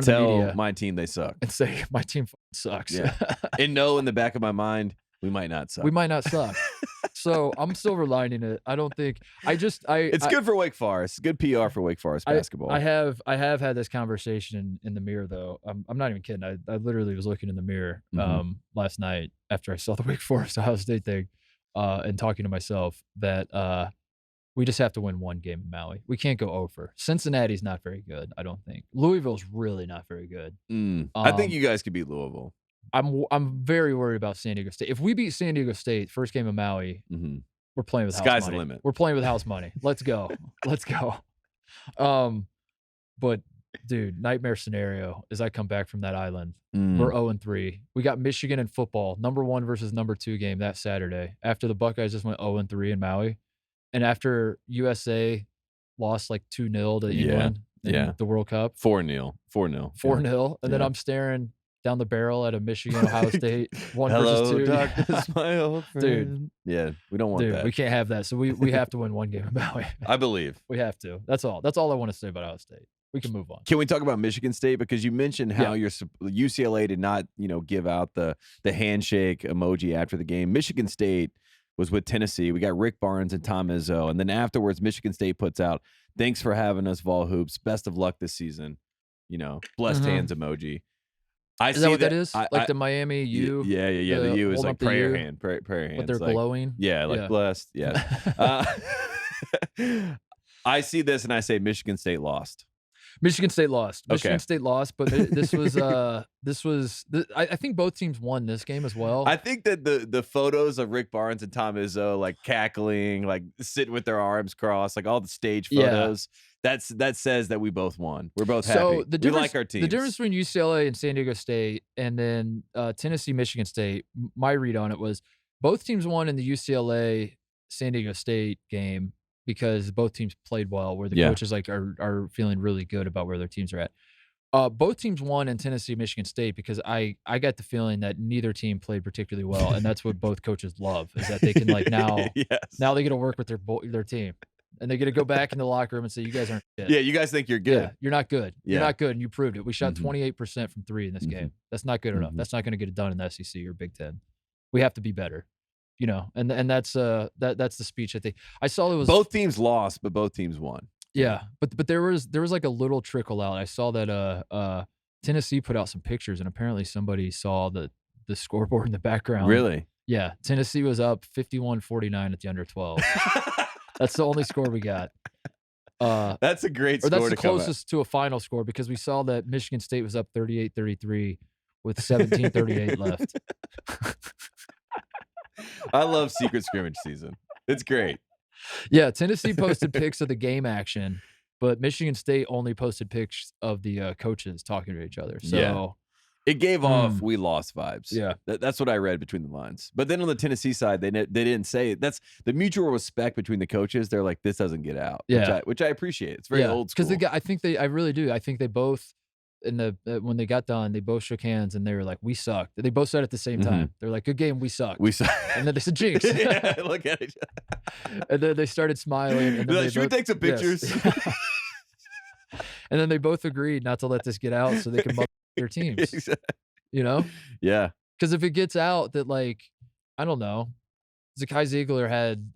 tell my team they suck and say my team sucks. Yeah. And know in the back of my mind, we might not suck. We might not suck. So I'm silver lining it. I don't think it's good for Wake Forest. Good PR for Wake Forest basketball. I have had this conversation in the mirror, though. I'm not even kidding. I literally was looking in the mirror last night after I saw the Wake Forest Ohio State thing, and talking to myself that we just have to win one game in Maui. We can't go over. Cincinnati's not very good, I don't think. Louisville's really not very good. I think you guys could beat Louisville. I'm very worried about San Diego State. If we beat San Diego State first game of Maui, we're playing with house money. Sky's the limit. We're playing with house money. Let's go. Let's go. But dude, nightmare scenario is I come back from that island. We're 0-3. We got Michigan in football, number 1 versus number 2 game that Saturday. After the Buckeyes just went 0-3 in Maui, and after USA lost like 2-0 to England in the World Cup, 4-0, 4-0, and then I'm staring down the barrel at a Michigan Ohio State 1 versus 2. Darkness, my old friend. Dude. Yeah, we don't want that. We can't have that. So we have to win one game in Maui. I believe. We have to. That's all. That's all I want to say about Ohio State. We can move on. Can we talk about Michigan State? Because you mentioned how your UCLA did not, give out the handshake emoji after the game. Michigan State was with Tennessee. We got Rick Barnes and Tom Izzo. And then afterwards, Michigan State puts out, thanks for having us, Vol Hoops. Best of luck this season. Blessed hands emoji. Is that what that is? Like the Miami U? Yeah. The U is like prayer hand. Prayer hands. But they're glowing? Yeah, blessed. Yeah. I see this and I say Michigan State lost. Michigan State lost. Michigan State lost, but this was I think both teams won this game as well. I think that the photos of Rick Barnes and Tom Izzo like cackling, like sitting with their arms crossed, like all the stage photos, that says that we both won. We're both happy. So we like our teams. The difference between UCLA and San Diego State and then Tennessee, Michigan State, my read on it was both teams won in the UCLA San Diego State game because both teams played well, where the coaches like are feeling really good about where their teams are at. Both teams won in Tennessee, Michigan State, because I got the feeling that neither team played particularly well, and that's what both coaches love, is that they can like now they get to work with their team, and they get to go back in the locker room and say, you guys aren't good. Yeah, you guys think you're good. Yeah, you're not good. You're not good, and you proved it. We shot 28% from 3 in this game. That's not good enough. That's not going to get it done in the SEC or Big Ten. We have to be better. You know, and that's that's the speech I think I saw. It was both teams lost, but both teams won. Yeah, but there was like a little trickle out. I saw that Tennessee put out some pictures, and apparently somebody saw the scoreboard in the background. Really? Yeah, Tennessee was up 51-49 at the under 12. That's the only score we got. That's a great score. Or that's the closest to a final score, because we saw that Michigan State was up 38-33 with 17:38 left. I love secret scrimmage season. It's great. Yeah, Tennessee posted pics of the game action, but Michigan State only posted pics of the coaches talking to each other. So it gave off we lost vibes. Yeah, that's what I read between the lines. But then on the Tennessee side, they didn't say it. That's the mutual respect between the coaches. They're like, this doesn't get out. Yeah, which I appreciate. It's very old school. Because I really do. I think they both when they got done, they both shook hands and they were like, "We sucked." They both said it at the same time. They're like, "Good game, we sucked." We sucked. And then they said, "Jinx." Look at each other. And then they started smiling. And then should we take some pictures? Yes. And then they both agreed not to let this get out so they can mug their teams. Exactly. You know? Yeah. Because if it gets out that, like, I don't know, Zakai Ziegler had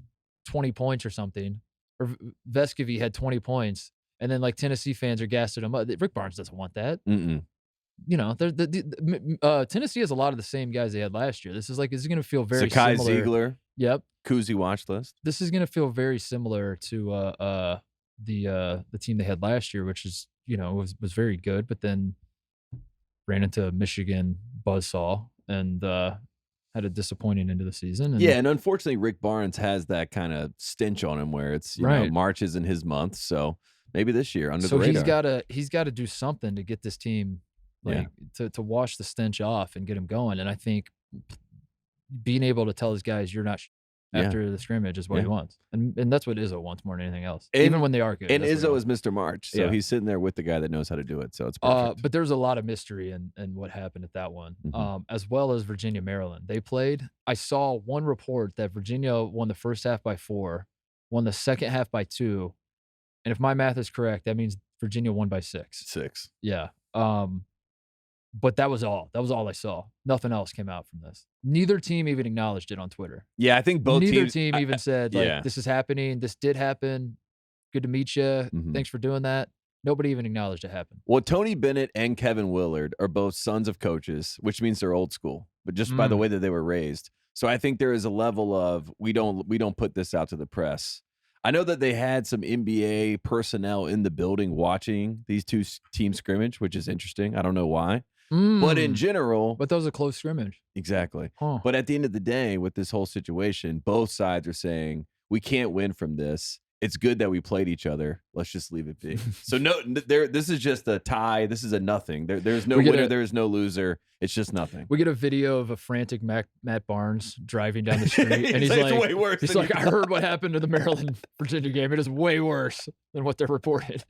20 points or something, or Vescovy had 20 points, and then like Tennessee fans are gassing him up. Rick Barnes doesn't want that. You know, Tennessee has a lot of the same guys they had last year. This is going to feel very Zakai similar. Ziegler. Yep. Koozie watch list. This is going to feel very similar to the team they had last year, which is, you know, was very good, but then ran into Michigan buzzsaw and had a disappointing end of the season. And unfortunately, Rick Barnes has that kind of stench on him where it's you know, March isn't his month, so maybe this year under the radar. So he's got to do something to get this team to wash the stench off and get him going. And I think being able to tell his guys you're not after the scrimmage is what he wants. And that's what Izzo wants more than anything else. Even when they are good. And Izzo is Mr. March. So he's sitting there with the guy that knows how to do it. So it's perfect. But there's a lot of mystery in what happened at that one. As well as Virginia, Maryland. They played. I saw one report that Virginia won the first half by 4, won the second half by 2. And if my math is correct, that means Virginia won by 6. 6. Yeah. But that was all. That was all I saw. Nothing else came out from this. Neither team even acknowledged it on Twitter. Yeah, I think both Neither teams. team even said, like, this is happening. This did happen. Good to meet you. Thanks for doing that. Nobody even acknowledged it happened. Well, Tony Bennett and Kevin Willard are both sons of coaches, which means they're old school, but just by the way that they were raised. So I think there is a level of we don't put this out to the press. I know that they had some NBA personnel in the building watching these two team scrimmage, which is interesting. I don't know why. But in general... But that was a close scrimmage. Exactly. But at the end of the day, with this whole situation, both sides are saying, we can't win from this. It's good that we played each other. Let's just leave it be. So this is just a tie. This is a nothing. There's no winner. There's no loser. It's just nothing. We get a video of a frantic Matt Barnes driving down the street. And he's like, it's way worse. He's like, I heard what happened to the Maryland-Virginia game. It is way worse than what they're reported.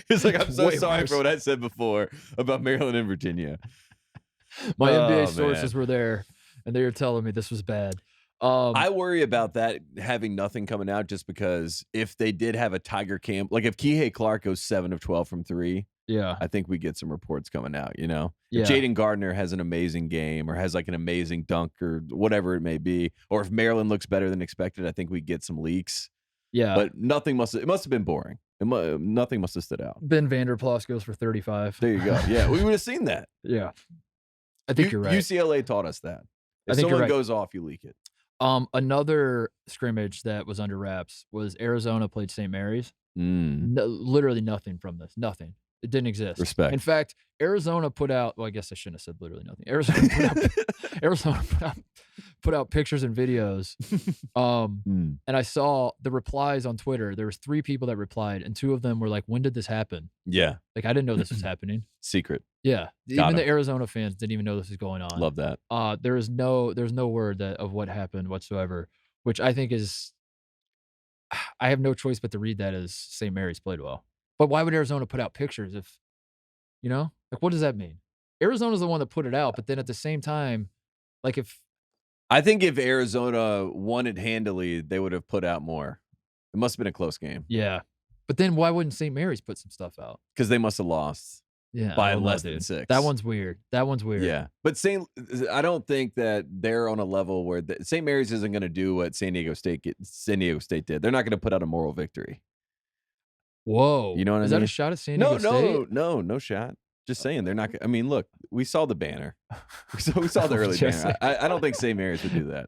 He's like, I'm so sorry for what I said before about Maryland and Virginia. My NBA sources were there, and they were telling me this was bad. I worry about that having nothing coming out just because if they did have a Tiger camp, like if Kihei Clark goes 7 of 12 from 3, I think we get some reports coming out, you know? If Jaden Gardner has an amazing game or has like an amazing dunk or whatever it may be, or if Maryland looks better than expected, I think we get some leaks. Yeah. But it must have been boring. Nothing must have stood out. Ben Vanderplas goes for 35. There you go. Yeah, we would have seen that. Yeah. I think you're right. UCLA taught us that. If someone goes off, you leak it. Another scrimmage that was under wraps was Arizona played St. Mary's. No, literally nothing from this. Nothing. It didn't exist. Respect. In fact, Arizona put out, well, I guess I shouldn't have said literally nothing. Arizona put out pictures and videos. And I saw the replies on Twitter. There was 3 people that replied, and 2 of them were like, when did this happen? Yeah. Like, I didn't know this was happening. Secret. Yeah. Even the Arizona fans didn't even know this was going on. Love that. There's no word of what happened whatsoever, which I think is I have no choice but to read that as St. Mary's played well. But why would Arizona put out pictures if, like, what does that mean? Arizona's the one that put it out, but then at the same time, like I think if Arizona won it handily, they would have put out more. It must have been a close game. Yeah. But then why wouldn't St. Mary's put some stuff out? Because they must have lost. Yeah, by less than 6. That one's weird. Yeah, but I don't think that they're on a level where St. Mary's isn't going to do what San Diego State did. They're not going to put out a moral victory. Whoa, you know what I mean? Is that a shot at San Diego State? No shot. Just saying, they're not. I mean, look, we saw the banner. We saw the early banner. I don't think St. Mary's would do that.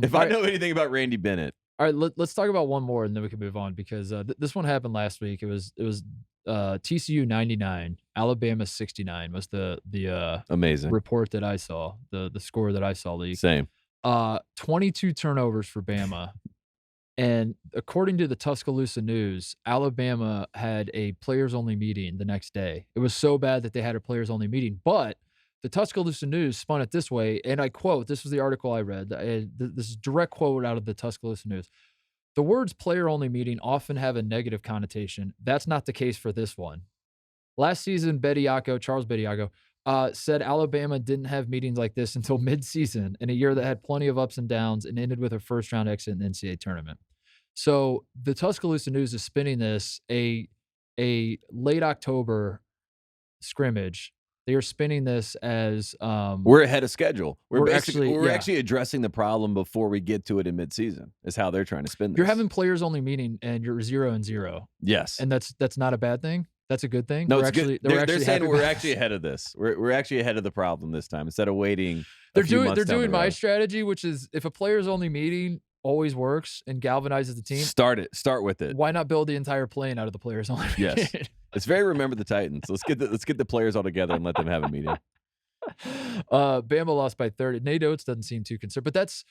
If I know anything about Randy Bennett. All right, let's talk about one more, and then we can move on because this one happened last week. It was TCU 99, Alabama 69 was the amazing report that I saw, the score that I saw leak. Same. 22 turnovers for Bama. And according to the Tuscaloosa News, Alabama had a players-only meeting the next day. It was so bad that they had a players-only meeting. But the Tuscaloosa News spun it this way, and I quote, this was the article I read. This is a direct quote out of the Tuscaloosa News. The words player-only meeting often have a negative connotation. That's not the case for this one. Last season, Charles Bediago, said Alabama didn't have meetings like this until mid-season in a year that had plenty of ups and downs and ended with a first-round exit in the NCAA tournament. So the Tuscaloosa News is spinning this a late October scrimmage. They are spinning this as we're ahead of schedule. We're actually addressing the problem before we get to it in midseason. Is how they're trying to spin this. You're having players only meeting and you're 0-0. Yes, and that's not a bad thing. That's a good thing. No, it's good. They're saying we're actually ahead of this. We're actually ahead of the problem this time instead of waiting. They're doing my strategy, which is if a player's only meeting always works and galvanizes the team. Start with it. Why not build the entire plane out of the players only meeting? Yes. It's very remember the Titans. Let's get the players all together and let them have a meeting. Bama lost by 30. Nate Oates doesn't seem too concerned, but that's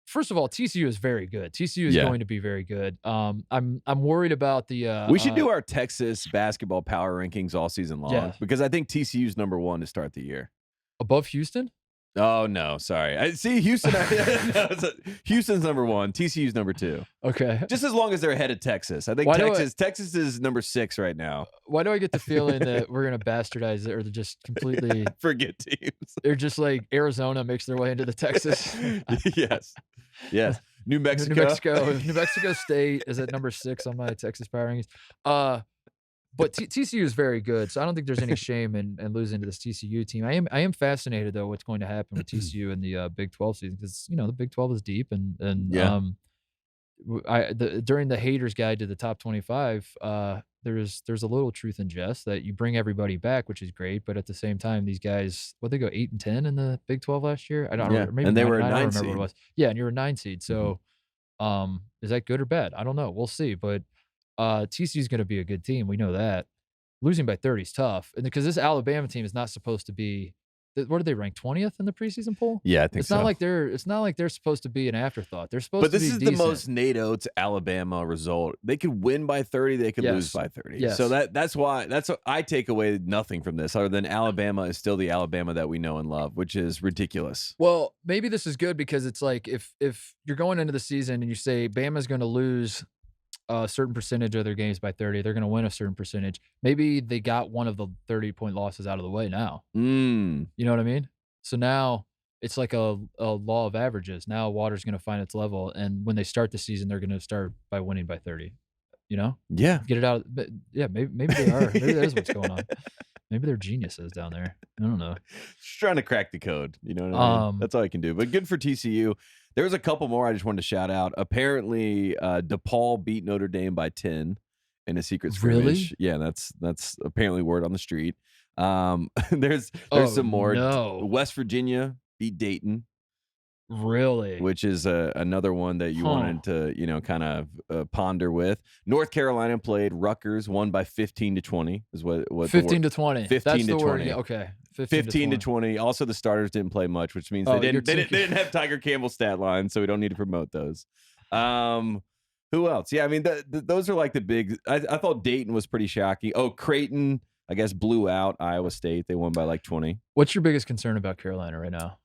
first of all, TCU is very good. TCU is going to be very good. I'm worried about the. We should do our Texas basketball power rankings all season long because I think TCU's number 1 to start the year. Above Houston? Oh no, sorry. I see Houston. Houston's number 1. TCU's number 2. Okay. Just as long as they're ahead of Texas. I think Texas is number 6 right now. Why do I get the feeling that we're gonna bastardize it or just completely forget teams? They're just like Arizona makes their way into the Texas. Yes. New Mexico State is at number 6 on my Texas power rankings. But TCU is very good, so I don't think there's any shame in losing to this TCU team. I am fascinated though what's going to happen with TCU in the Big 12 season because the Big 12 is deep and during the haters guide to the top 25, there's a little truth in jest that you bring everybody back, which is great, but at the same time these guys they go 8-10 in the Big 12 last year. I don't remember. Maybe and they were a 9 seed. What it was. Yeah, and you were a 9 seed. So is that good or bad? I don't know. We'll see, but. TCU is going to be a good team. We know that. Losing by 30 is tough, and because this Alabama team is not supposed to be. What did they rank 20th in the preseason poll? Yeah, I think it's not like they're supposed to be an afterthought. They're supposed. But to this be is decent. the most Nate Oates Alabama result. They could win by 30. They could lose by 30. Yes. So that's why I take away nothing from this other than Alabama is still the Alabama that we know and love, which is ridiculous. Well, maybe this is good because it's like if you're going into the season and you say Bama's going to lose a certain percentage of their games by 30, they're going to win a certain percentage. Maybe they got one of the 30-point losses out of the way now. You know what I mean? So now it's like a law of averages. Now water's going to find its level, and when they start the season, they're going to start by winning by 30. Yeah, get it out. But yeah, maybe they are. Maybe that is what's going on. Maybe they're geniuses down there. I don't know. Just trying to crack the code. You know what I mean? That's all I can do. But good for TCU. There was a couple more I just wanted to shout out. Apparently, DePaul beat Notre Dame by 10 in a secret scrimmage. Really? Yeah, that's apparently word on the street. There's some more. No. West Virginia beat Dayton. Really? Which is another one that you wanted to, kind of ponder with. North Carolina played Rutgers, won by 15-20 is what 15-20. 15-20. Okay. 15-20. Also, the starters didn't play much, which means they didn't have Tiger Campbell's stat line, so we don't need to promote those. Who else? Yeah, I mean, those are like the big. I thought Dayton was pretty shocking. Oh, Creighton, I guess, blew out Iowa State. They won by like 20. What's your biggest concern about Carolina right now?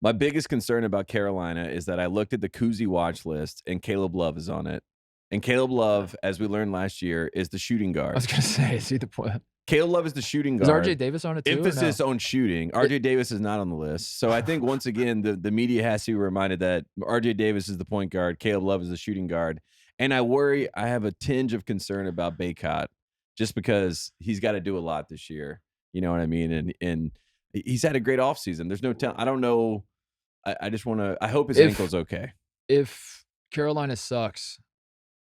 My biggest concern about Carolina is that I looked at the Koozie watch list and Caleb Love is on it. And Caleb Love, as we learned last year, is the shooting guard. I was going to say, is he the point? Caleb Love is the shooting guard. Is RJ Davis on it too? Emphasis on shooting. RJ Davis is not on the list. So I think once again, the media has to be reminded that RJ Davis is the point guard. Caleb Love is the shooting guard. And I have a tinge of concern about Baycott just because he's got to do a lot this year. You know what I mean? And he's had a great offseason. There's no I don't know. I just want to. I hope his ankle's okay. If Carolina sucks,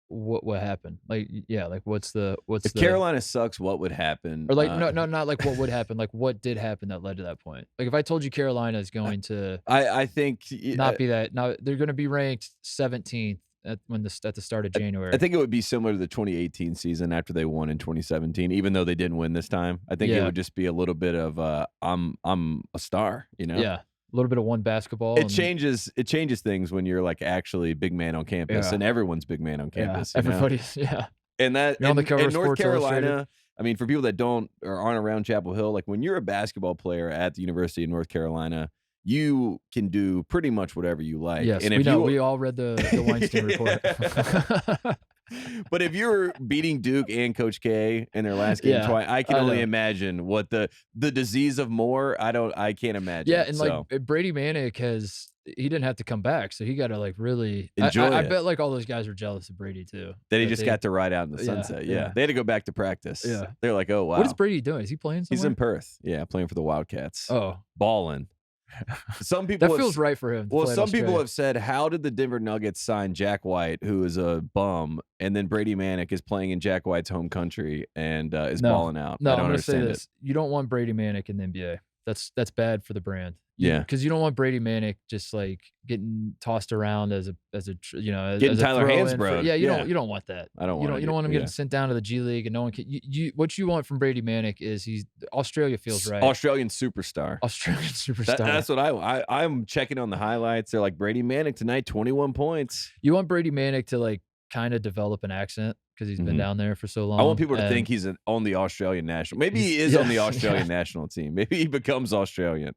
what happened? Like, yeah, like what's if Carolina sucks, what would happen? Or like no, not like what would happen. Like what did happen that led to that point? Like if I told you Carolina is going to, I think not be that. Now they're going to be ranked 17th at the start of January. I think it would be similar to the 2018 season after they won in 2017, even though they didn't win this time. I think it would just be a little bit of I'm a star, you know? Yeah. A little bit of one basketball. It changes things when you're like actually big man on campus and everyone's big man on campus. Yeah. Everybody's And that on the cover of North Sports Carolina, Illustrated. I mean, for people that don't or aren't around Chapel Hill, like when you're a basketball player at the University of North Carolina, you can do pretty much whatever you like. Yes, and we all read the Weinstein report. But if you're beating Duke and Coach K in their last game twice, I can only imagine what the disease of more. I can't imagine. Yeah, and like Brady Manick he didn't have to come back, so he got to like really enjoy. I bet like all those guys were jealous of Brady too. That he just got to ride out in the sunset. Yeah, they had to go back to practice. Yeah, they're like, oh wow. What is Brady doing? Is he playing somewhere? He's in Perth. Yeah, playing for the Wildcats. Oh, Ballin. Some people that feels right for him. Well, some people have said, how did the Denver Nuggets sign Jack White, who is a bum, and then Brady Manick is playing in Jack White's home country and is balling out? No, I don't I'm going to say understand this. You don't want Brady Manick in the NBA. That's bad for the brand. Yeah, because you don't want Brady Manick just like getting tossed around as a getting as Tyler Hansbrough. You don't want that. I don't want. You don't want him getting sent down to the G League and no one can. What you want from Brady Manick is Australia feels right. Australian superstar. That's what I'm checking on the highlights. They're like Brady Manick tonight, 21 points. You want Brady Manick to like kind of develop an accent because he's been down there for so long. I want people to think he's on the Australian national. Maybe he is on the Australian national team. Maybe he becomes Australian.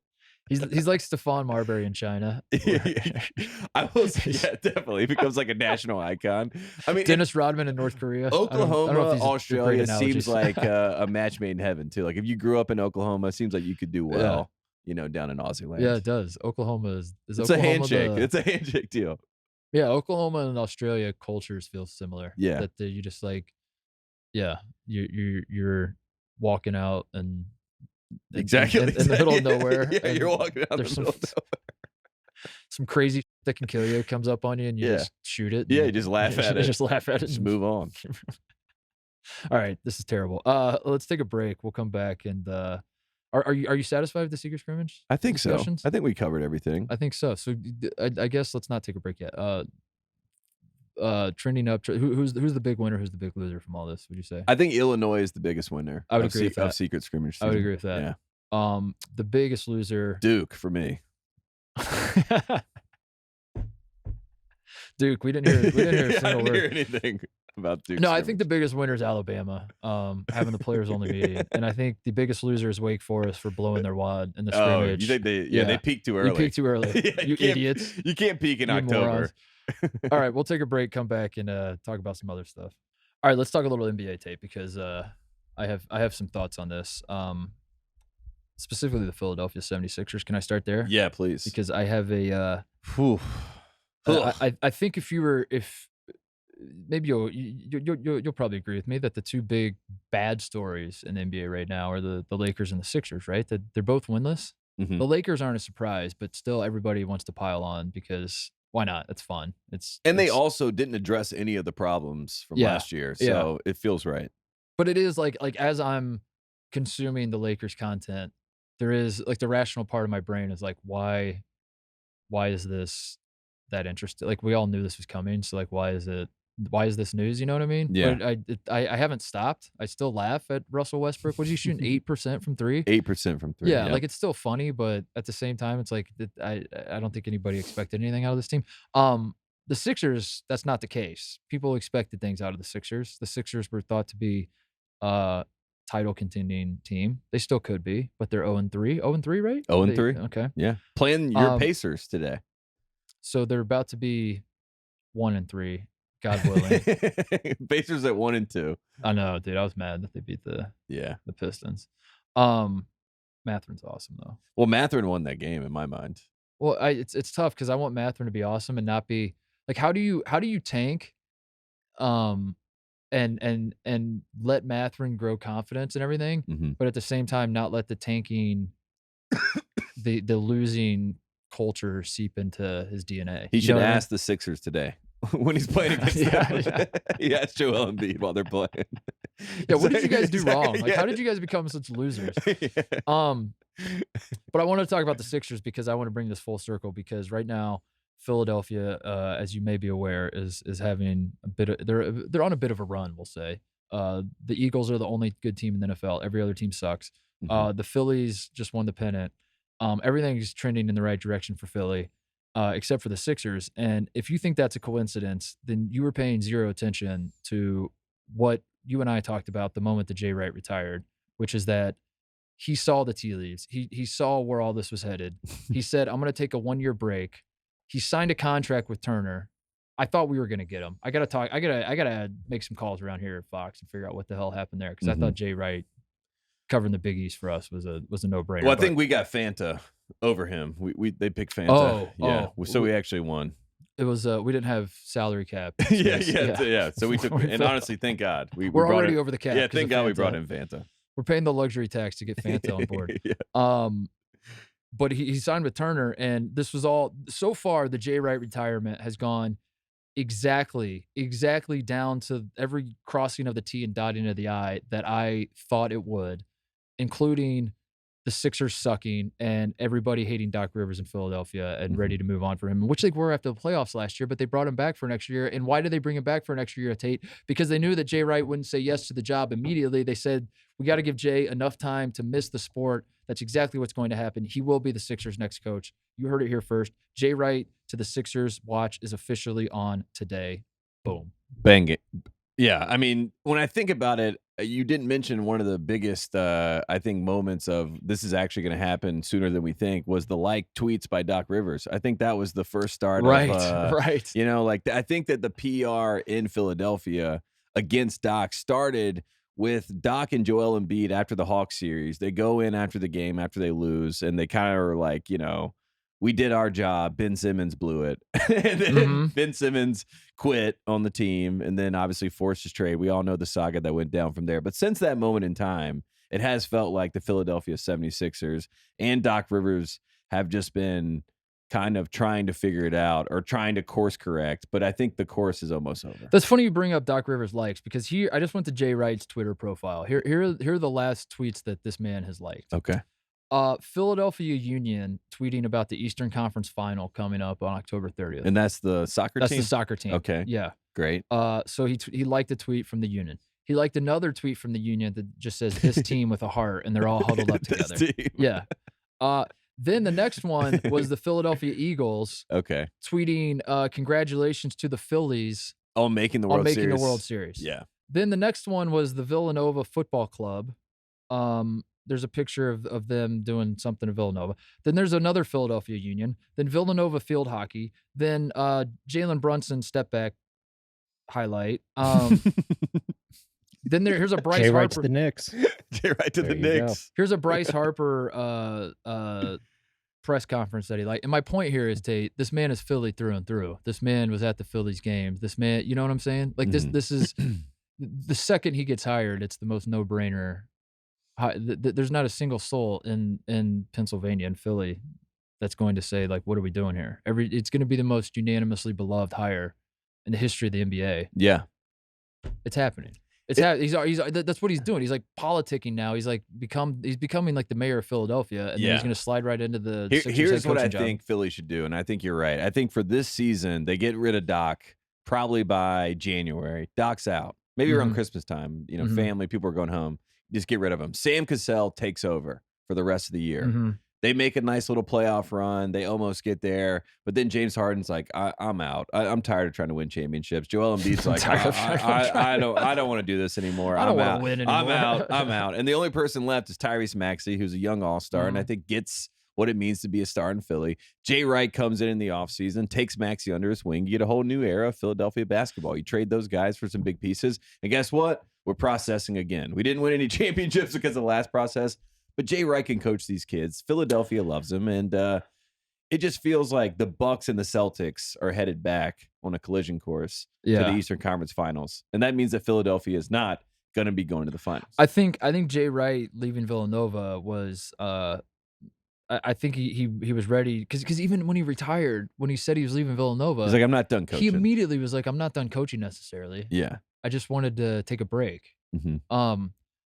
He's like Stephon Marbury in China. I will say, yeah, definitely. He becomes like a national icon. I mean, Dennis Rodman in North Korea. Oklahoma, Australia seems like a match made in heaven too. Like if you grew up in Oklahoma, it seems like you could do well, down in Aussie land. Yeah, it does. Oklahoma is it's Oklahoma a handshake. It's a handshake deal. Yeah, Oklahoma and Australia cultures feel similar. Yeah, that you just like, you're walking out and. Exactly. In the middle of nowhere. Yeah, you're walking out in the middle of nowhere. Some crazy that can kill you comes up on you and you just shoot it. Yeah, you just laugh at it. Just laugh at it. Just move on. All right, this is terrible. Let's take a break. We'll come back and are you satisfied with the secret scrimmage? I think so. I think we covered everything. I think so. So I guess let's not take a break yet. Trending up. Who's the big winner? Who's the big loser from all this? Would you say? I think Illinois is the biggest winner. I would agree with that. Of secret scrimmage season. I would agree with that. Yeah. The biggest loser. Duke for me. Duke. We didn't hear a single word. Hear anything about Duke. No, I think the biggest winner is Alabama. Having the players only meeting, and I think the biggest loser is Wake Forest for blowing their wad in the scrimmage. You think they peaked too early? You peaked too early. You idiots. You can't peak in October. Morons. All right, we'll take a break, come back, and talk about some other stuff. All right, let's talk a little NBA tape because I have some thoughts on this. Specifically the Philadelphia 76ers. Can I start there? Yeah, please. Because I have a I think if maybe you'll probably agree with me that the two big bad stories in the NBA right now are the Lakers and the Sixers, right? That they're both winless. Mm-hmm. The Lakers aren't a surprise, but still everybody wants to pile on because why not? It's fun. They also didn't address any of the problems from last year, so it feels right. But it is like as I'm consuming the Lakers content, there is like the rational part of my brain is like, why is this that interesting? Like we all knew this was coming, so like why is this news? You know what I mean? Yeah. But I haven't stopped. I still laugh at Russell Westbrook. Was he shooting 8% from three? 8% from three. Yeah, like it's still funny, but at the same time, it's like I don't think anybody expected anything out of this team. The Sixers, that's not the case. People expected things out of the Sixers. The Sixers were thought to be title contending team. They still could be, but they're 0-3. 0-3, right? 0-3. Okay. Yeah. Playing your Pacers today. So they're about to be 1-3, God willing. Pacers at 1-2. I know, dude. I was mad that they beat the Pistons. Matherin's awesome though. Well, Mathurin won that game in my mind. Well, it's tough because I want Mathurin to be awesome and not be like, how do you tank, and let Mathurin grow confidence and everything, but at the same time not let the tanking, the losing culture seep into his DNA. He should ask the Sixers today when he's playing against them. He asked Joel Embiid while they're playing. Yeah, what did you guys do wrong? Like, how did you guys become such losers? But I want to talk about the Sixers because I want to bring this full circle because right now Philadelphia, as you may be aware, is having a bit of they're on a bit of a run, we'll say. The Eagles are the only good team in the NFL. Every other team sucks. The Phillies just won the pennant. Everything's trending in the right direction for Philly, except for the Sixers. And if you think that's a coincidence, then you were paying zero attention to what you and I talked about the moment that Jay Wright retired, which is that he saw the tea leaves. He saw where all this was headed. He said, I'm going to take a 1-year break. He signed a contract with Turner. I thought we were going to get him. I got to make some calls around here at Fox and figure out what the hell happened there. Cause I thought Jay Wright covering the Big East for us was a no-brainer. Well, I think we got Fanta over him. They picked Fanta. So we actually won. It was we didn't have salary cap. Yeah. So we took, and honestly, thank God we're already over the cap. Yeah, thank God we brought in Fanta. We're paying the luxury tax to get Fanta on board. But he signed with Turner, and this was all so far. The Jay Wright retirement has gone exactly down to every crossing of the T and dotting of the I that I thought it would, including the Sixers sucking and everybody hating Doc Rivers in Philadelphia and ready to move on for him, which they were after the playoffs last year, but they brought him back for an extra year. And why did they bring him back for an extra year, Tate? Because they knew that Jay Wright wouldn't say yes to the job immediately. They said, we got to give Jay enough time to miss the sport. That's exactly what's going to happen. He will be the Sixers' next coach. You heard it here first. Jay Wright to the Sixers watch is officially on today. Boom. Bang it. Yeah, I mean, when I think about it, you didn't mention one of the biggest, I think, moments of this is actually going to happen sooner than we think was the tweets by Doc Rivers. I think that was the first start. Right. You know, like I think that the PR in Philadelphia against Doc started with Doc and Joel Embiid after the Hawks series. They go in after the game, after they lose, and they kind of are like, you know, we did our job. Ben Simmons blew it. And then Ben Simmons quit on the team and then obviously forced his trade. We all know the saga that went down from there. But since that moment in time, it has felt like the Philadelphia 76ers and Doc Rivers have just been kind of trying to figure it out or trying to course correct. But I think the course is almost over. That's funny you bring up Doc Rivers likes because here, I just went to Jay Wright's Twitter profile. Here are the last tweets that this man has liked. Okay. Philadelphia Union tweeting about the Eastern Conference Final coming up on October 30th. And that's the soccer team? That's the soccer team. Okay. Yeah. Great. So he liked a tweet from the Union. He liked another tweet from the Union that just says, this team with a heart, and they're all huddled up together. Yeah. Then the next one was the Philadelphia Eagles. Okay. Tweeting, congratulations to the Phillies. On making the World Series. Yeah. Then the next one was the Villanova Football Club. There's a picture of them doing something at Villanova. Then there's another Philadelphia Union. Then Villanova Field Hockey. Then Jalen Brunson step back highlight. Then here's a Bryce Jay Harper. Wright to the Knicks. Jay Wright to the Knicks. Here's a Bryce Harper press conference that he liked. And my point here is, Tate, this man is Philly through and through. This man was at the Phillies games. This man, you know what I'm saying? Like this is the second he gets hired, it's the most no-brainer. There's not a single soul in Pennsylvania and Philly that's going to say, like, what are we doing here? It's going to be the most unanimously beloved hire in the history of the NBA. Yeah. It's happening. That's what he's doing. He's like politicking now. He's becoming like the mayor of Philadelphia, and then he's going to slide right into the Here's what I think Philly should do, and I think you're right. I think for this season, they get rid of Doc probably by January. Doc's out. Maybe around Christmas time, you know, family, people are going home. Just get rid of him. Sam Cassell takes over for the rest of the year. They make a nice little playoff run. They almost get there. But then James Harden's like, I'm out. I'm tired of trying to win championships. Joel Embiid's like, I don't want to do this anymore. I don't want to win anymore. I'm out. And the only person left is Tyrese Maxey, who's a young all-star, and I think gets what it means to be a star in Philly. Jay Wright comes in the offseason, takes Maxey under his wing. You get a whole new era of Philadelphia basketball. You trade those guys for some big pieces. And guess what? We're processing again. We didn't win any championships because of the last process. But Jay Wright can coach these kids. Philadelphia loves him, and it just feels like the Bucks and the Celtics are headed back on a collision course to the Eastern Conference Finals, and that means that Philadelphia is not going to be going to the finals. I think Jay Wright leaving Villanova was, I think he was ready because even when he retired, when he said he was leaving Villanova, he's like, I'm not done coaching. He immediately was like, I'm not done coaching necessarily. Yeah, I just wanted to take a break.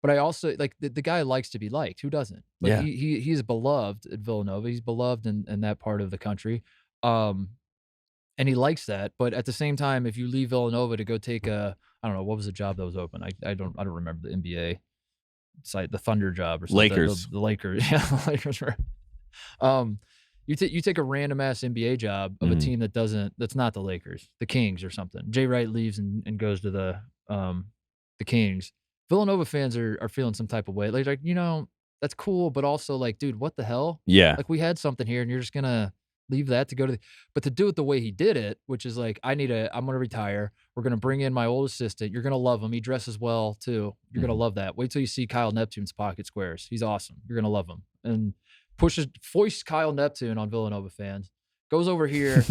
But I also like the guy likes to be liked. Who doesn't? Like he is beloved at Villanova. He's beloved in that part of the country. And he likes that. But at the same time, if you leave Villanova to go take I don't know, what was the job that was open? I don't remember the NBA site, the Thunder job or something. Lakers. The Lakers. Yeah, the Lakers. You take a random ass NBA job of a team that's not the Lakers, the Kings or something. Jay Wright leaves and goes to the Kings. Villanova fans are feeling some type of way. Like, that's cool, but also like, dude, what the hell? Yeah. Like, we had something here, and you're just gonna leave that to go to but to do it the way he did it, which is like, I'm gonna retire. We're gonna bring in my old assistant. You're gonna love him. He dresses well too. You're gonna love that. Wait till you see Kyle Neptune's pocket squares. He's awesome. You're gonna love him. And foists Kyle Neptune on Villanova fans. Goes over here,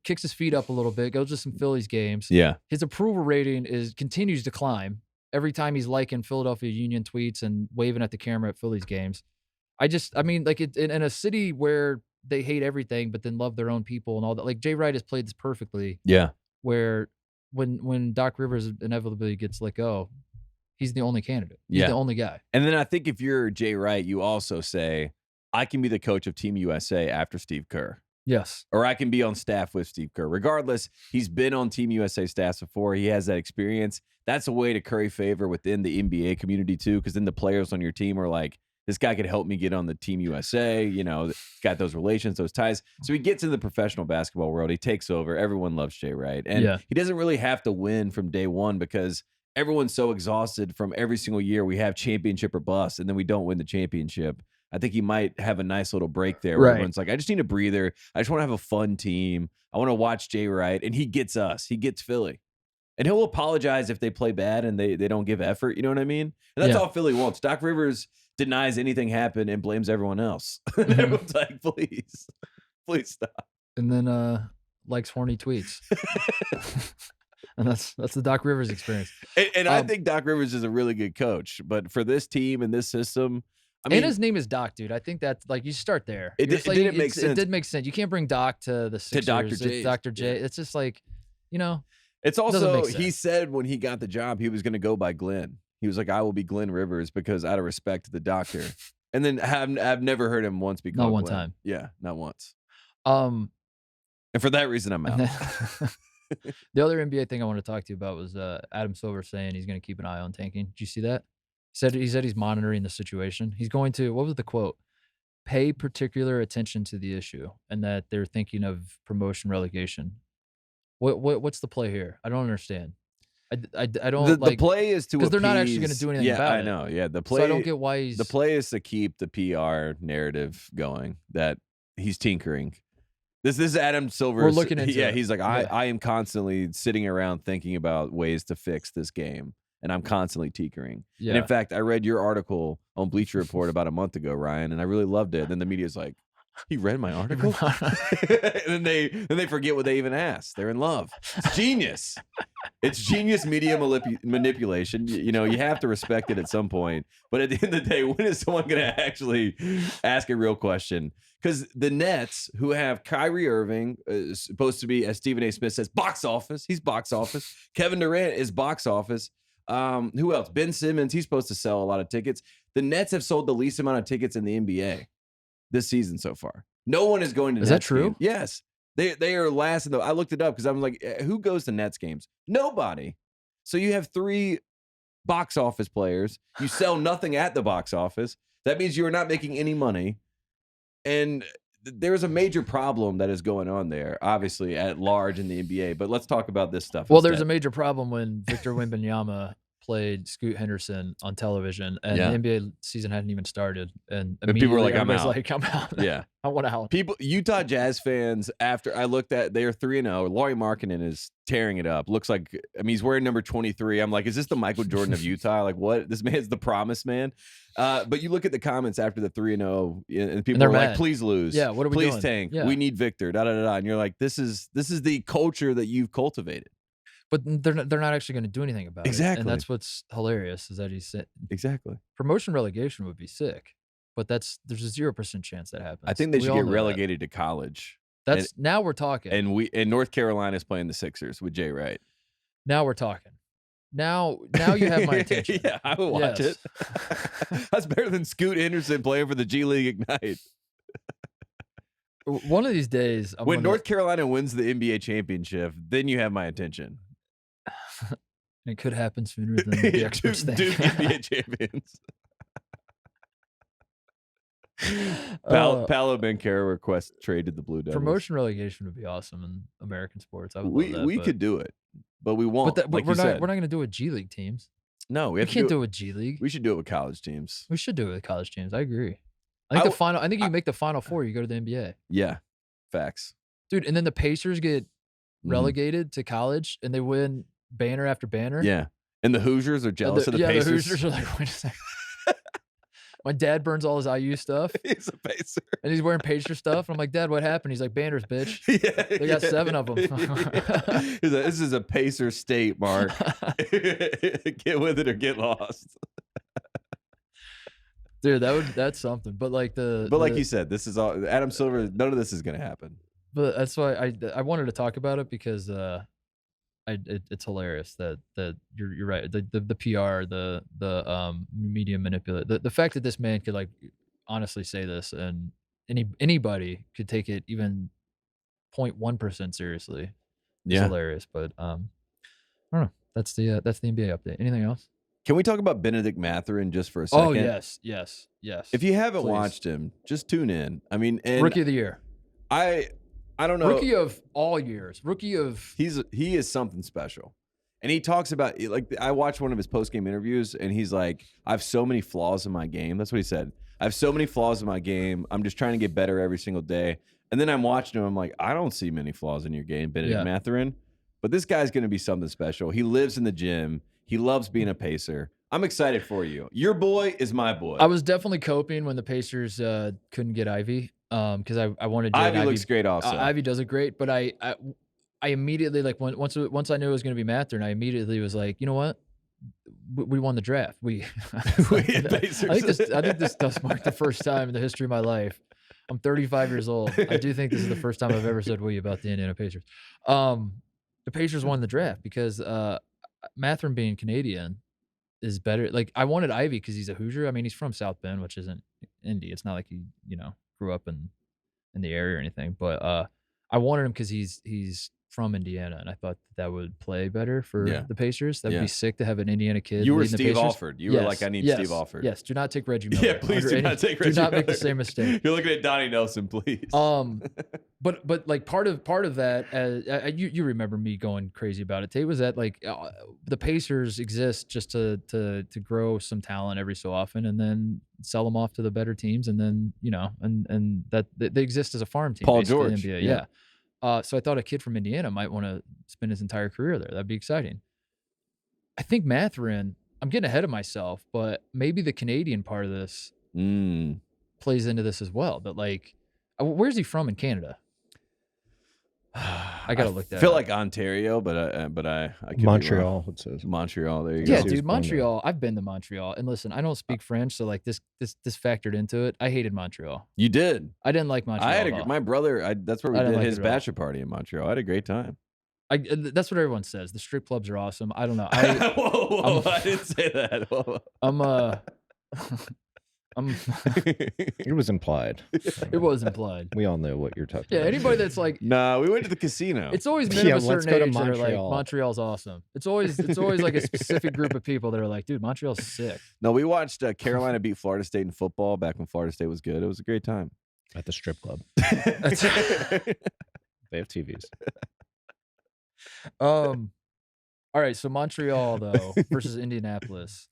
kicks his feet up a little bit, goes to some Phillies games. Yeah. His approval rating continues to climb. Every time he's liking Philadelphia Union tweets and waving at the camera at Phillies games. Like in a city where they hate everything, but then love their own people and all that. Like Jay Wright has played this perfectly. Yeah. Where when Doc Rivers inevitably gets let go, he's the only candidate. He's the only guy. And then I think if you're Jay Wright, you also say, I can be the coach of Team USA after Steve Kerr. Yes. Or I can be on staff with Steve Kerr. Regardless, he's been on Team USA staffs before. He has that experience. That's a way to curry favor within the NBA community, too, because then the players on your team are like, this guy could help me get on the Team USA. Got those relations, those ties. So he gets into the professional basketball world. He takes over. Everyone loves Jay Wright. And he doesn't really have to win from day one because everyone's so exhausted from every single year. We have championship or bust, and then we don't win the championship. I think he might have a nice little break there where everyone's like, I just need a breather. I just want to have a fun team. I want to watch Jay Wright. And he gets us. He gets Philly. And he'll apologize if they play bad and they don't give effort. You know what I mean? And that's all Philly wants. Doc Rivers denies anything happened and blames everyone else. And everyone's like, please stop. And then likes horny tweets. And that's the Doc Rivers experience. And I think Doc Rivers is a really good coach. But for this team and this system, and his name is Doc, dude. I think that's like you start there. It didn't make sense. It did make sense. You can't bring Doc to the Sixers. To Dr. J. It's Dr. J. It's just like, It's also, he said when he got the job, he was going to go by Glenn. He was like, I will be Glenn Rivers because out of respect to the doctor. And then I've never heard him once be called Not one Glenn. time. Yeah, not once. And for that reason, I'm out. The other NBA thing I want to talk to you about was Adam Silver saying he's going to keep an eye on tanking. Did you see that? He said he's monitoring the situation. He's going to, what was the quote? Pay particular attention to the issue, and that they're thinking of promotion relegation. What's the play here? I don't understand. I don't the play is to because they're not actually going to do anything about it. I know. Yeah, the play. So I don't get why the play is to keep the PR narrative going that he's tinkering. This is Adam Silver. We're looking into it. He's like, I am constantly sitting around thinking about ways to fix this game, and I'm constantly tinkering. Yeah. And in fact, I read your article on Bleacher Report about a month ago, Ryan, and I really loved it. And then the media's like, he read my article? And then they forget what they even asked. They're in love. It's genius. It's genius media manipulation. You have to respect it at some point. But at the end of the day, when is someone going to actually ask a real question? Because the Nets, who have Kyrie Irving, is supposed to be, as Stephen A. Smith says, box office. He's box office. Kevin Durant is box office. Who else? Ben Simmons, he's supposed to sell a lot of tickets. The Nets have sold the least amount of tickets in the NBA this season so far. No one is going to Nets Is that true? games. Yes. They are last in the, I looked it up because I'm like, who goes to Nets games? Nobody. So you have 3 box office players. You sell nothing at the box office. That means you are not making any money. And there's a major problem that is going on there, obviously, at large in the NBA. But let's talk about this stuff. Well, there's a major problem when Victor Wembanyama played Scoot Henderson on television, and the NBA season hadn't even started, and people were like, "I'm out." Yeah, I want out. Utah Jazz fans. After I looked at, they are 3-0. Lauri Markkanen is tearing it up. Looks like, he's wearing number 23. I'm like, is this the Michael Jordan of Utah? Like, what? This man's the promised man. But you look at the comments after the 3-0, and people are like, please lose. Yeah, what are we doing? Please tank. Yeah. We need Victor. Da da da da. And you're like, this is the culture that you've cultivated. But they're not actually going to do anything about it. And that's what's hilarious is that he said promotion relegation would be sick, but there's a 0% chance that happens. I think they should get relegated to college. Now we're talking. And North Carolina is playing the Sixers with Jay Wright. Now we're talking. Now you have my attention. Yeah, I would watch it. That's better than Scoot Henderson playing for the G League Ignite. One of these days, when North Carolina wins the NBA championship, then you have my attention. It could happen sooner than the experts think. Duke NBA champions. Paolo Banchero requests trade to the Blue Devils. Promotion relegation would be awesome in American sports. I would love that, we could do it, but we won't. But we're not going to do it with G League teams. No, we can't do it with G League. We should do it with college teams. We should do it with college teams. I agree. I think you make the Final Four, you go to the NBA. Yeah, facts, dude. And then the Pacers get relegated to college, and they win banner after banner. Yeah, and the Hoosiers are jealous of the Pacers. The Hoosiers are like, wait a second. My dad burns all his IU stuff. He's a Pacer. And he's wearing Pacer stuff. And I'm like, Dad, what happened? He's like, banners, bitch. They got 7 of them. He's like, this is a Pacer state, Mark. Get with it or get lost. Dude, that's something. But like like you said, this is all Adam Silver. None of this is going to happen. But that's why I wanted to talk about it because it's hilarious that you're right. The PR, the media manipulate the fact that this man could like honestly say this and anybody could take it even 0.1% seriously. It's hilarious. But I don't know. That's the NBA update. Anything else? Can we talk about Benedict Mathurin just for a second? Oh yes. If you haven't watched him, just tune in. I mean, Rookie of the Year. I don't know. Rookie of all years. He is something special. And he talks about, like, I watched one of his post-game interviews, and he's like, I have so many flaws in my game. That's what he said. I have so many flaws in my game. I'm just trying to get better every single day. And then I'm watching him. I'm like, I don't see many flaws in your game, Benedict Mathurin. But this guy's going to be something special. He lives in the gym. He loves being a Pacer. I'm excited for you. Your boy is my boy. I was definitely coping when the Pacers couldn't get Ivy. Because I wanted Ivy looks great also. Ivy does it great, but I immediately, like, once I knew it was going to be Mathurin, I immediately was like, you know what, we won the draft. I think this does mark the first time in the history of my life. I'm 35 years old. I do think this is the first time I've ever said "we" about the Indiana Pacers. The Pacers won the draft because Mathurin being Canadian is better. Like, I wanted Ivy because he's a Hoosier. I mean, he's from South Bend, which isn't Indy. It's not like he grew up in the area or anything, but I wanted him because he's from Indiana, and I thought that would play better for the Pacers. That'd be sick to have an Indiana kid. You were Steve Alford. You were like, I need Steve Alford. Yes, do not take Reggie Miller. Yeah, please do not take Reggie Miller. Do not make the same mistake. You're looking at Donnie Nelson, please. But like part of that, you remember me going crazy about it. Tate was that like the Pacers exist just to grow some talent every so often, and then sell them off to the better teams, and then and that they exist as a farm team. Paul George, in the NBA. So I thought a kid from Indiana might want to spend his entire career there. That'd be exciting. I think Mathurin, I'm getting ahead of myself, but maybe the Canadian part of this plays into this as well. But like, where's he from in Canada? I gotta look that up. I feel like Ontario, but I could Montreal. It says Montreal. There you go. Yeah, dude, Montreal. I've been to Montreal, and listen, I don't speak French, so like this factored into it. I hated Montreal. You did. I didn't like Montreal. My brother. That's where we did his bachelor party in Montreal. I had a great time. That's what everyone says. The strip clubs are awesome. I don't know. Whoa, I didn't say that. Whoa. It was implied. It was implied. We all know what you're talking about. Yeah, anybody that's like, nah, we went to the casino. It's always men of a certain age that are like, Montreal's awesome. It's always like a specific group of people that are like, dude, Montreal's sick. No, we watched Carolina beat Florida State in football back when Florida State was good. It was a great time. At the strip club. They have TVs. All right, so Montreal though versus Indianapolis.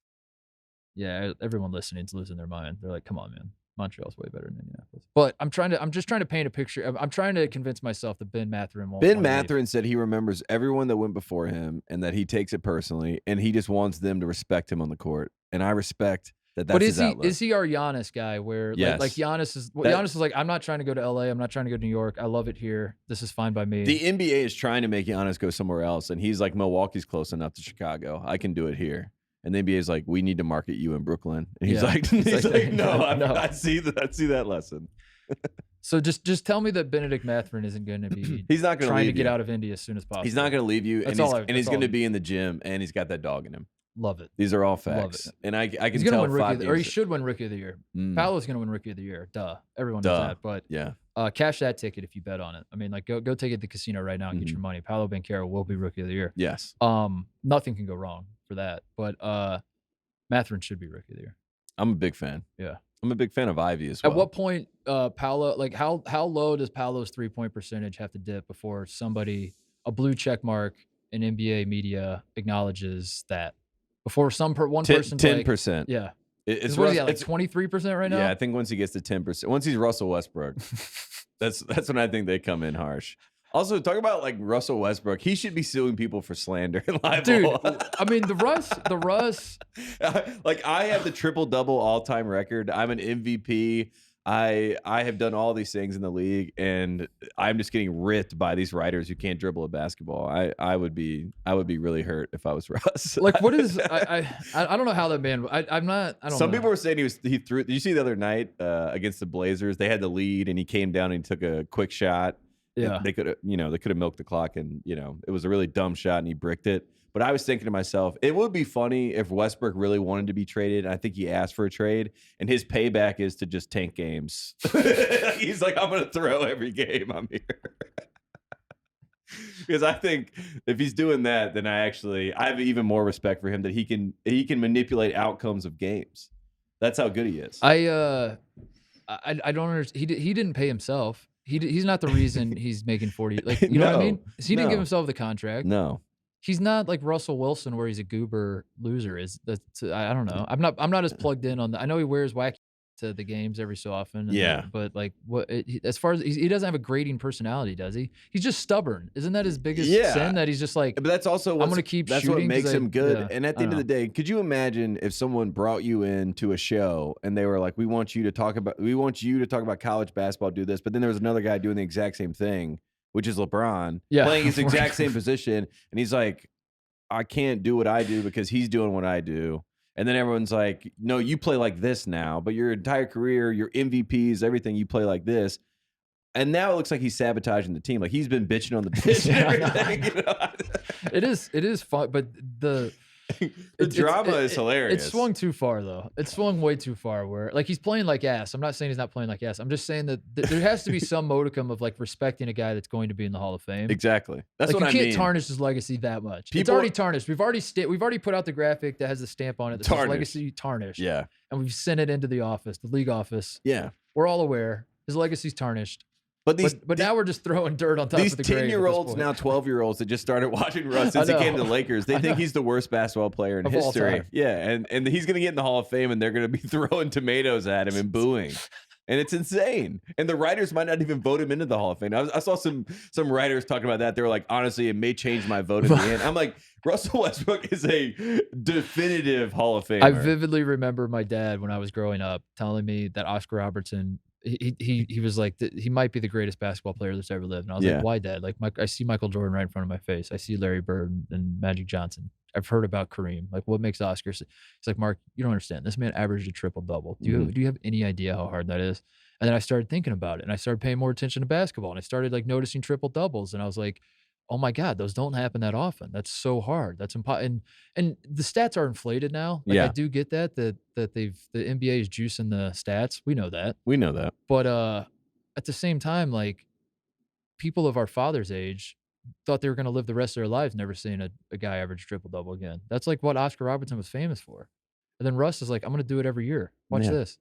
Yeah, everyone listening is losing their mind. They're like, "Come on, man, Montreal's way better than Indianapolis." But I'm just trying to paint a picture. I'm trying to convince myself that Ben Mathurin won't. Ben Mathurin said he remembers everyone that went before him and that he takes it personally, and he just wants them to respect him on the court. And I respect that. That's but his outlook. Is he our Giannis guy? Where like Giannis is Giannis is like, I'm not trying to go to LA. I'm not trying to go to New York. I love it here. This is fine by me. The NBA is trying to make Giannis go somewhere else, and he's like, Milwaukee's close enough to Chicago. I can do it here. And the NBA is like, we need to market you in Brooklyn. And he's like, no, I see that lesson. So just tell me that Benedict Mathurin isn't going to be. He's not going to trying to get out of Indy as soon as possible. He's not going to leave you, and he's going to be in the gym, and he's got that dog in him. Love it. These are all facts, and I can he's tell. Win rookie, or he should win Rookie of the Year. Paolo's going to win Rookie of the Year. Duh, everyone knows that. But yeah, cash that ticket if you bet on it. I mean, like go take it to the casino right now and get your money. Paolo Banchero will be Rookie of the Year. Yes. Nothing can go wrong for that. But Mathurin should be Rookie of the Year. I'm a big fan. Yeah. I'm a big fan of Ivy as well. At what point, Paolo, like how low does Paolo's 3-point percentage have to dip before somebody, a blue check mark in NBA media acknowledges that? Before one person 10%. Like, yeah. It's what is he at, like 23% right now? Yeah, I think once he gets to 10%, once he's Russell Westbrook, that's when I think they come in harsh. Also, talk about like Russell Westbrook. He should be suing people for slander and libel. Dude, I mean, the Russ. Like, I have the triple-double all-time record. I'm an MVP. I have done all these things in the league, and I'm just getting ripped by these writers who can't dribble a basketball. I would be really hurt if I was Russ. Like, what is I don't know how that man. I'm not. I don't. Some know. people were saying he threw. Did you see the other night against the Blazers? They had the lead, and he came down and he took a quick shot. Yeah, they could have milked the clock, and it was a really dumb shot, and he bricked it. But I was thinking to myself, it would be funny if Westbrook really wanted to be traded. I think he asked for a trade, and his payback is to just tank games. He's like, I'm going to throw every game I'm here. Because I think if he's doing that, then I have even more respect for him that he can manipulate outcomes of games. That's how good he is. I don't understand. He didn't pay himself. He's not the reason he's making 40. Like, you know what I mean? He didn't give himself the contract. No. He's not like Russell Wilson, where he's a goober loser. I don't know. I'm not as plugged in on that. I know he wears wacky to the games every so often. But like, as far as he doesn't have a grating personality, does he? He's just stubborn. Isn't that his biggest sin? That he's just like. But that's also I'm going to keep shooting. That's what makes him good. Yeah, and at the end of the day, could you imagine if someone brought you into a show and they were like, "We want you to talk about college basketball, do this," but then there was another guy doing the exact same thing, which is LeBron, playing his exact same position. And he's like, I can't do what I do because he's doing what I do. And then everyone's like, no, you play like this now, but your entire career, your MVPs, everything, you play like this. And now it looks like he's sabotaging the team. Like he's been bitching on the pitch and everything. It is fun, but the drama is hilarious. It swung too far, though. It swung way too far. Where like he's playing like ass. I'm not saying he's not playing like ass. I'm just saying that there has to be some modicum of like respecting a guy that's going to be in the Hall of Fame. Exactly. That's like, what I mean. You can't tarnish his legacy that much. It's already tarnished. We've already put out the graphic that has the stamp on it that says legacy tarnished. Yeah. And we've sent it into the office, the league office. Yeah. We're all aware his legacy's tarnished. But now we're just throwing dirt on top of the grave. These 10-year-olds, now 12-year-olds that just started watching Russ since he came to the Lakers. They think he's the worst basketball player in history. Yeah, and he's going to get in the Hall of Fame, and they're going to be throwing tomatoes at him and booing. And it's insane. And the writers might not even vote him into the Hall of Fame. I saw some writers talking about that. They were like, honestly, it may change my vote in the end. I'm like, Russell Westbrook is a definitive Hall of Famer. I vividly remember my dad when I was growing up telling me that Oscar Robertson, he was like, he might be the greatest basketball player that's ever lived. And I was like, why, Dad? Like, I see Michael Jordan right in front of my face. I see Larry Bird and Magic Johnson. I've heard about Kareem. Like, what makes Oscar? He's like, Mark, you don't understand. This man averaged a triple-double. Do you have any idea how hard that is? And then I started thinking about it, and I started paying more attention to basketball, and I started like noticing triple-doubles, and I was like, oh my God, those don't happen that often. That's so hard. That's impossible. And the stats are inflated now. Like, I do get that the NBA is juicing the stats. We know that. But at the same time, like, people of our father's age thought they were going to live the rest of their lives never seeing a guy average triple-double again. That's like what Oscar Robertson was famous for. And then Russ is like, I'm going to do it every year. Watch this.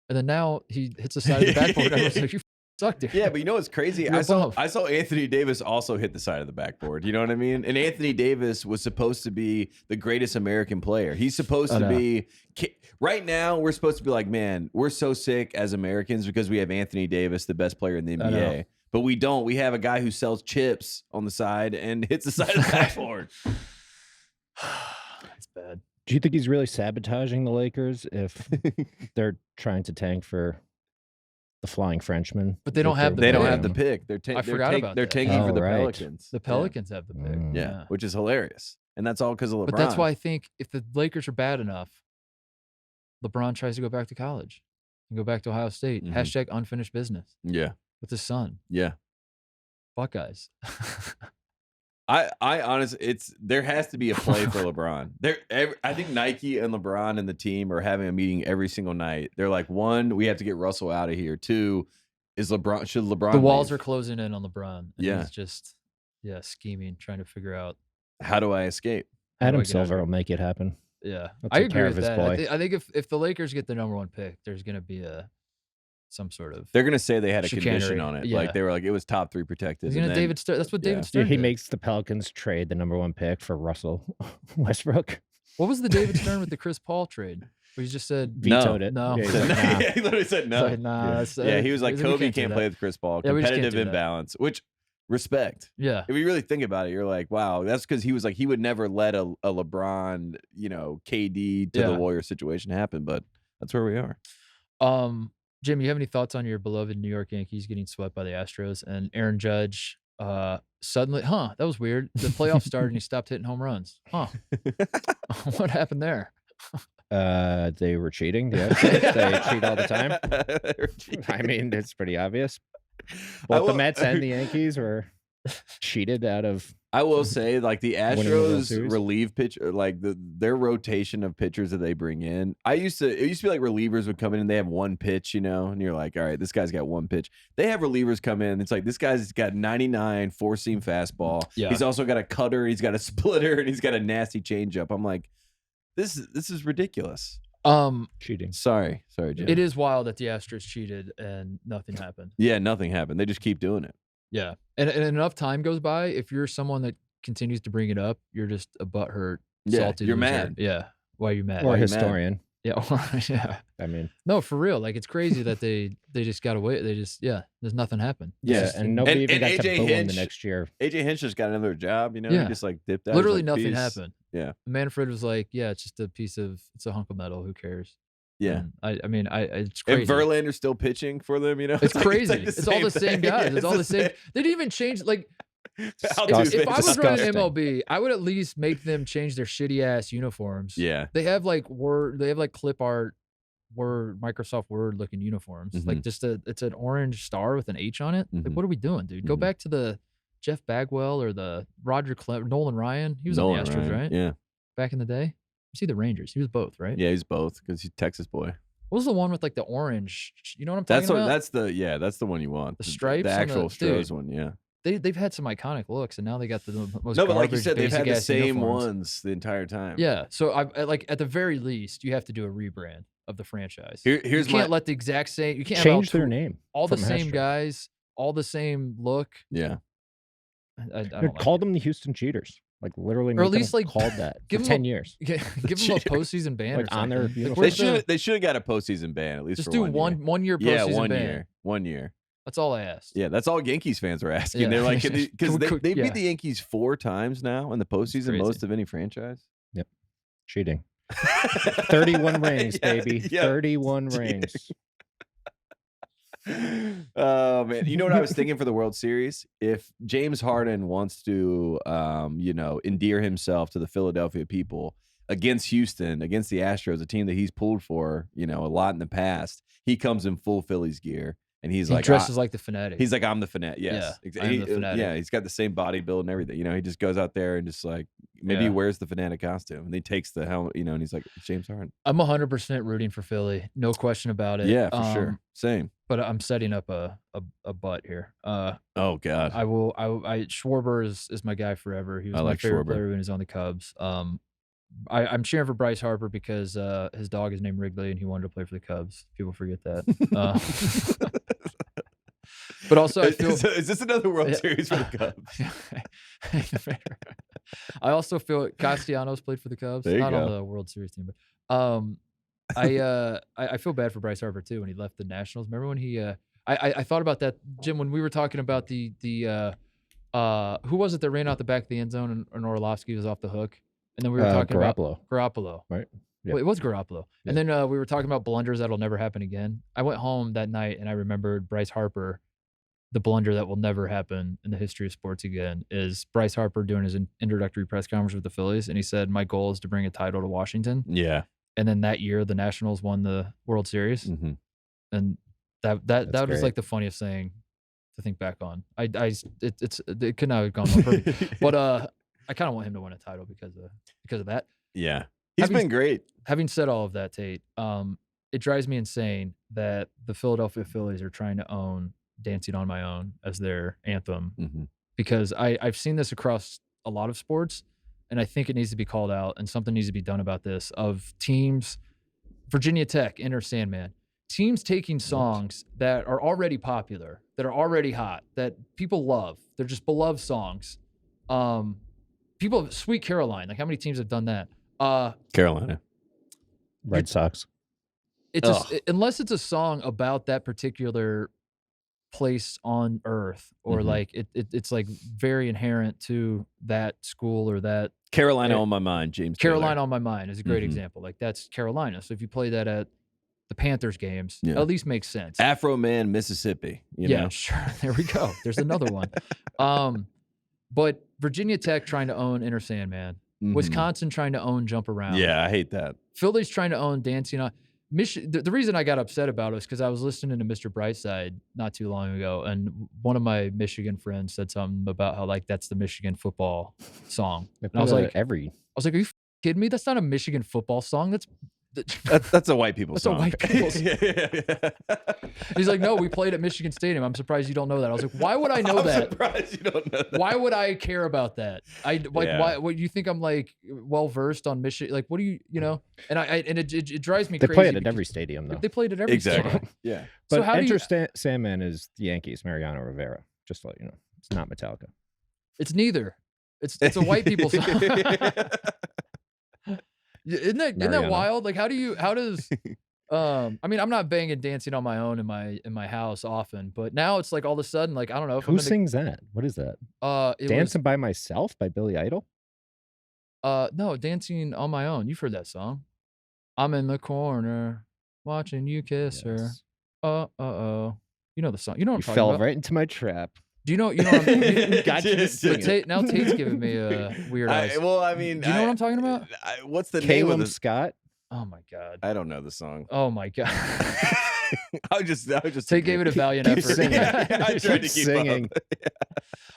And then now he hits the side of the backboard. I was like, you suck, dude. Yeah, but you know what's crazy? You're I above. saw Anthony Davis also hit the side of the backboard. You know what I mean? And Anthony Davis was supposed to be the greatest American player. He's supposed to be right now. We're supposed to be like, man, we're so sick as Americans because we have Anthony Davis, the best player in the NBA. But we don't. We have a guy who sells chips on the side and hits the side of the backboard. It's bad. Do you think he's really sabotaging the Lakers if they're trying to tank for the Flying Frenchman? But they don't have the They don't pick. have the pick. They're They're tanking for the right. Pelicans. The Pelicans have the pick. Yeah, which is hilarious. And that's all because of LeBron. But that's why I think if the Lakers are bad enough, LeBron tries to go back to college and go back to Ohio State. Hashtag unfinished business. Yeah. With his son. Yeah. Buckeyes. I honestly, there has to be a play for LeBron. I think Nike and LeBron and the team are having a meeting every single night. They're like, one, we have to get Russell out of here. Two, should LeBron the walls leave? are closing in on LeBron. And Yeah. he's just scheming, trying to figure out how do I escape? Adam Silver will make it happen. Yeah. He'll I take agree care with of his that. boy. I think if the Lakers get the #1 pick, there's gonna be some sort of They're gonna say they had a chicanery. condition on it. Yeah. Like they were like it was top 3 protected. He's and gonna then- David Stern. That's what David Yeah. Stern Dude, he did. makes the Pelicans trade the #1 pick for Russell Westbrook. What was the David Stern with the Chris Paul trade? Where he just said Vetoed it. No. Yeah, he's He like, nah. he literally said no. He's like, nah, that's- Yeah, he was like, we Kobe can't do can't that. play with Chris Paul. Yeah, we just can't Competitive do that. imbalance, which respect. Yeah. If you really think about it, you're like, wow, that's because he was like, he would never let a LeBron, KD to the Warrior situation happen, but that's where we are. Jim, you have any thoughts on your beloved New York Yankees getting swept by the Astros and Aaron Judge suddenly, that was weird. The playoffs started and he stopped hitting home runs. What happened there? They were cheating. Yeah, they cheat all the time. I mean, it's pretty obvious. Both the Mets and the Yankees were cheated out of. I will say, like the winning the World Astros Series. relief pitcher, like their rotation of pitchers that they bring in. It used to be like relievers would come in and they have one pitch, and you're like, all right, this guy's got one pitch. They have relievers come in. It's like this guy's got 99 4-seam fastball. Yeah. He's also got a cutter. He's got a splitter, and he's got a nasty changeup. I'm like, this is ridiculous. Cheating. Sorry, Jim. It is wild that the Astros cheated and nothing happened. Yeah, nothing happened. They just keep doing it. Yeah. And enough time goes by. If you're someone that continues to bring it up, you're just a butthurt, Yeah, salty you're loser. mad. Yeah. Why are you mad? Or Why a are you mad? historian. Yeah. Yeah. I mean, No, for real. Like, it's crazy that they just got away. They just, there's nothing happened. Yeah, and nobody even got to AJ boo him Hinch, the next year. AJ Hinch just got another job. He Yeah. just like dipped out. Literally He's like, nothing "Peace." happened. Yeah. Manfred was like, it's just it's a hunk of metal. Who cares? Yeah. And I mean, it's crazy. And Verlander's still pitching for them, It's like- crazy. like It's all the same thing. guys. Yeah, It's all the same. They didn't even change. Like, I'll do if I was running Disgusting. MLB, I would at least make them change their shitty ass uniforms. Yeah. They have like clip art, Microsoft Word looking uniforms. Like it's an orange star with an H on it. Like, Mhm. what are we doing, dude? Go Mhm. back to the Jeff Bagwell or the Nolan Ryan. He was Nolan on the Astros, Ryan. right? Yeah. Back in the day. Was he the Rangers? He was both, right? Yeah, he's both because he's a Texas boy. What was the one with like the orange? You know what I'm talking That's about? that's the one you want. The stripes The on the- actual Stros dude. one, yeah. They've had some iconic looks, and now they got the most. No, but like you garbage, said, they've had the basic-ass same uniforms. ones the entire time. Yeah, so I like at the very least, you have to do a rebrand of the franchise. Here's you can't my let the exact same. You can't Change have their name. all the from same Astros. guys, all the same look. yeah. I Dude, don't like call them the Houston Cheaters. Like literally, Or at make least, them like, called that give for them a- 10 years. Give them a postseason ban Like, or on their something. Like, uniform. where's They should have got a postseason ban at least. just for do one year. one year Yeah, postseason 1 ban. year. 1 year. That's all I asked. Yeah, that's all Yankees fans were asking. Yeah. They're like, because they Yeah. beat the Yankees 4 times now in the postseason, crazy. most of any franchise. Cheating. 31 rings, Yeah, baby. yeah. 31 rings. Oh man, you know what I was thinking for the World Series? If James Harden wants to, endear himself to the Philadelphia people against Houston, against the Astros, a team that he's pulled for, a lot in the past, he comes in full Phillies gear and he's He like, dresses like the fanatic. he's like, I'm the fanatic. Yes, Yeah, I'm the fanatic. Yeah, he's got the same body build and everything. He just goes out there and just like maybe he Yeah. wears the fanatic costume and he takes the helmet, and he's like, it's James Harden. I'm 100% rooting for Philly, no question about it. Yeah, for sure. Same. But I'm setting up a butt here. Oh God. I Schwarber is my guy forever. He was I my like favorite Schwarber. player when he was on the Cubs. I'm cheering for Bryce Harper because his dog is named Wrigley and he wanted to play for the Cubs. People forget that. But also, I feel is this another World Series for the Cubs? I also feel Castellanos played for the Cubs, not on the World Series team, but I feel bad for Bryce Harper too when he left the Nationals. Remember when he? I thought about that, Jim, when we were talking about the who was it that ran out the back of the end zone and Orlovsky was off the hook, and then we were talking about Garoppolo, right? Yeah. Well, it was Garoppolo, and then we were talking about blunders that'll never happen again. I went home that night and I remembered Bryce Harper. The blunder that will never happen in the history of sports again is Bryce Harper doing his introductory press conference with the Phillies, and he said, "My goal is to bring a title to Washington." Yeah. And then that year, the Nationals won the World Series, and that was like the funniest thing to think back on. It could not have gone more perfect, but I kind of want him to win a title because of that. Yeah, he's been great. Having said all of that, Tate, it drives me insane that the Philadelphia Phillies are trying to own Dancing on My Own as their anthem, because I've seen this across a lot of sports, and I think it needs to be called out and something needs to be done about this of teams. Virginia Tech, Enter Sandman, teams taking songs that are already popular, that are already hot, that people love. They're just beloved songs. Sweet Caroline, like how many teams have done that? Carolina. Red Sox. Unless it's a song about that particular place on earth, or like it's like very inherent to that school or that. Carolina on My Mind, James Carolina Taylor. on My Mind is a great example. Like that's Carolina. So if you play that at the Panthers games, it at least makes sense. Afro Man, Mississippi. You know? Sure. There we go. There's another one. But Virginia Tech trying to own Enter Sandman, Wisconsin trying to own Jump Around. Yeah, I hate that. Philly's trying to own Dancing on. The reason I got upset about it was because I was listening to Mr. Brightside not too long ago, and one of my Michigan friends said something about how like that's the Michigan football song. And I was like, are you kidding me? That's not a Michigan football song. That's a white people song. That's a white people song. He's like, no, we played at Michigan Stadium. I'm surprised you don't know that. I was like, why would I know that? I'm surprised you don't know that. Why would I care about that? Why? What you think I'm like well versed on Michigan? Like, what do you know? And it drives me crazy. They play it at every stadium though. They played it every stadium. Yeah. But so Enter Sandman is the Yankees, Mariano Rivera. Just to let you know, it's not Metallica. It's neither. It's a white people song. Isn't that wild? Like, how does I mean, I'm not banging Dancing on My Own in my house often, but now it's like all of a sudden, like, I don't know. Who sings that? What is that? Dancing by Myself by Billy Idol? No, Dancing on My Own. You've heard that song. I'm in the corner watching you kiss her. Oh. You know the song. You know what I'm talking about. Fell right into my trap. Do you know? Got you. Now Tate's giving me a weird eyes. Well, I mean, do you know what I'm talking about? What's the name of Scott? Oh my God. I don't know the song. Oh my God. I just Tate gave it a valiant effort. Singing. I tried to keep singing.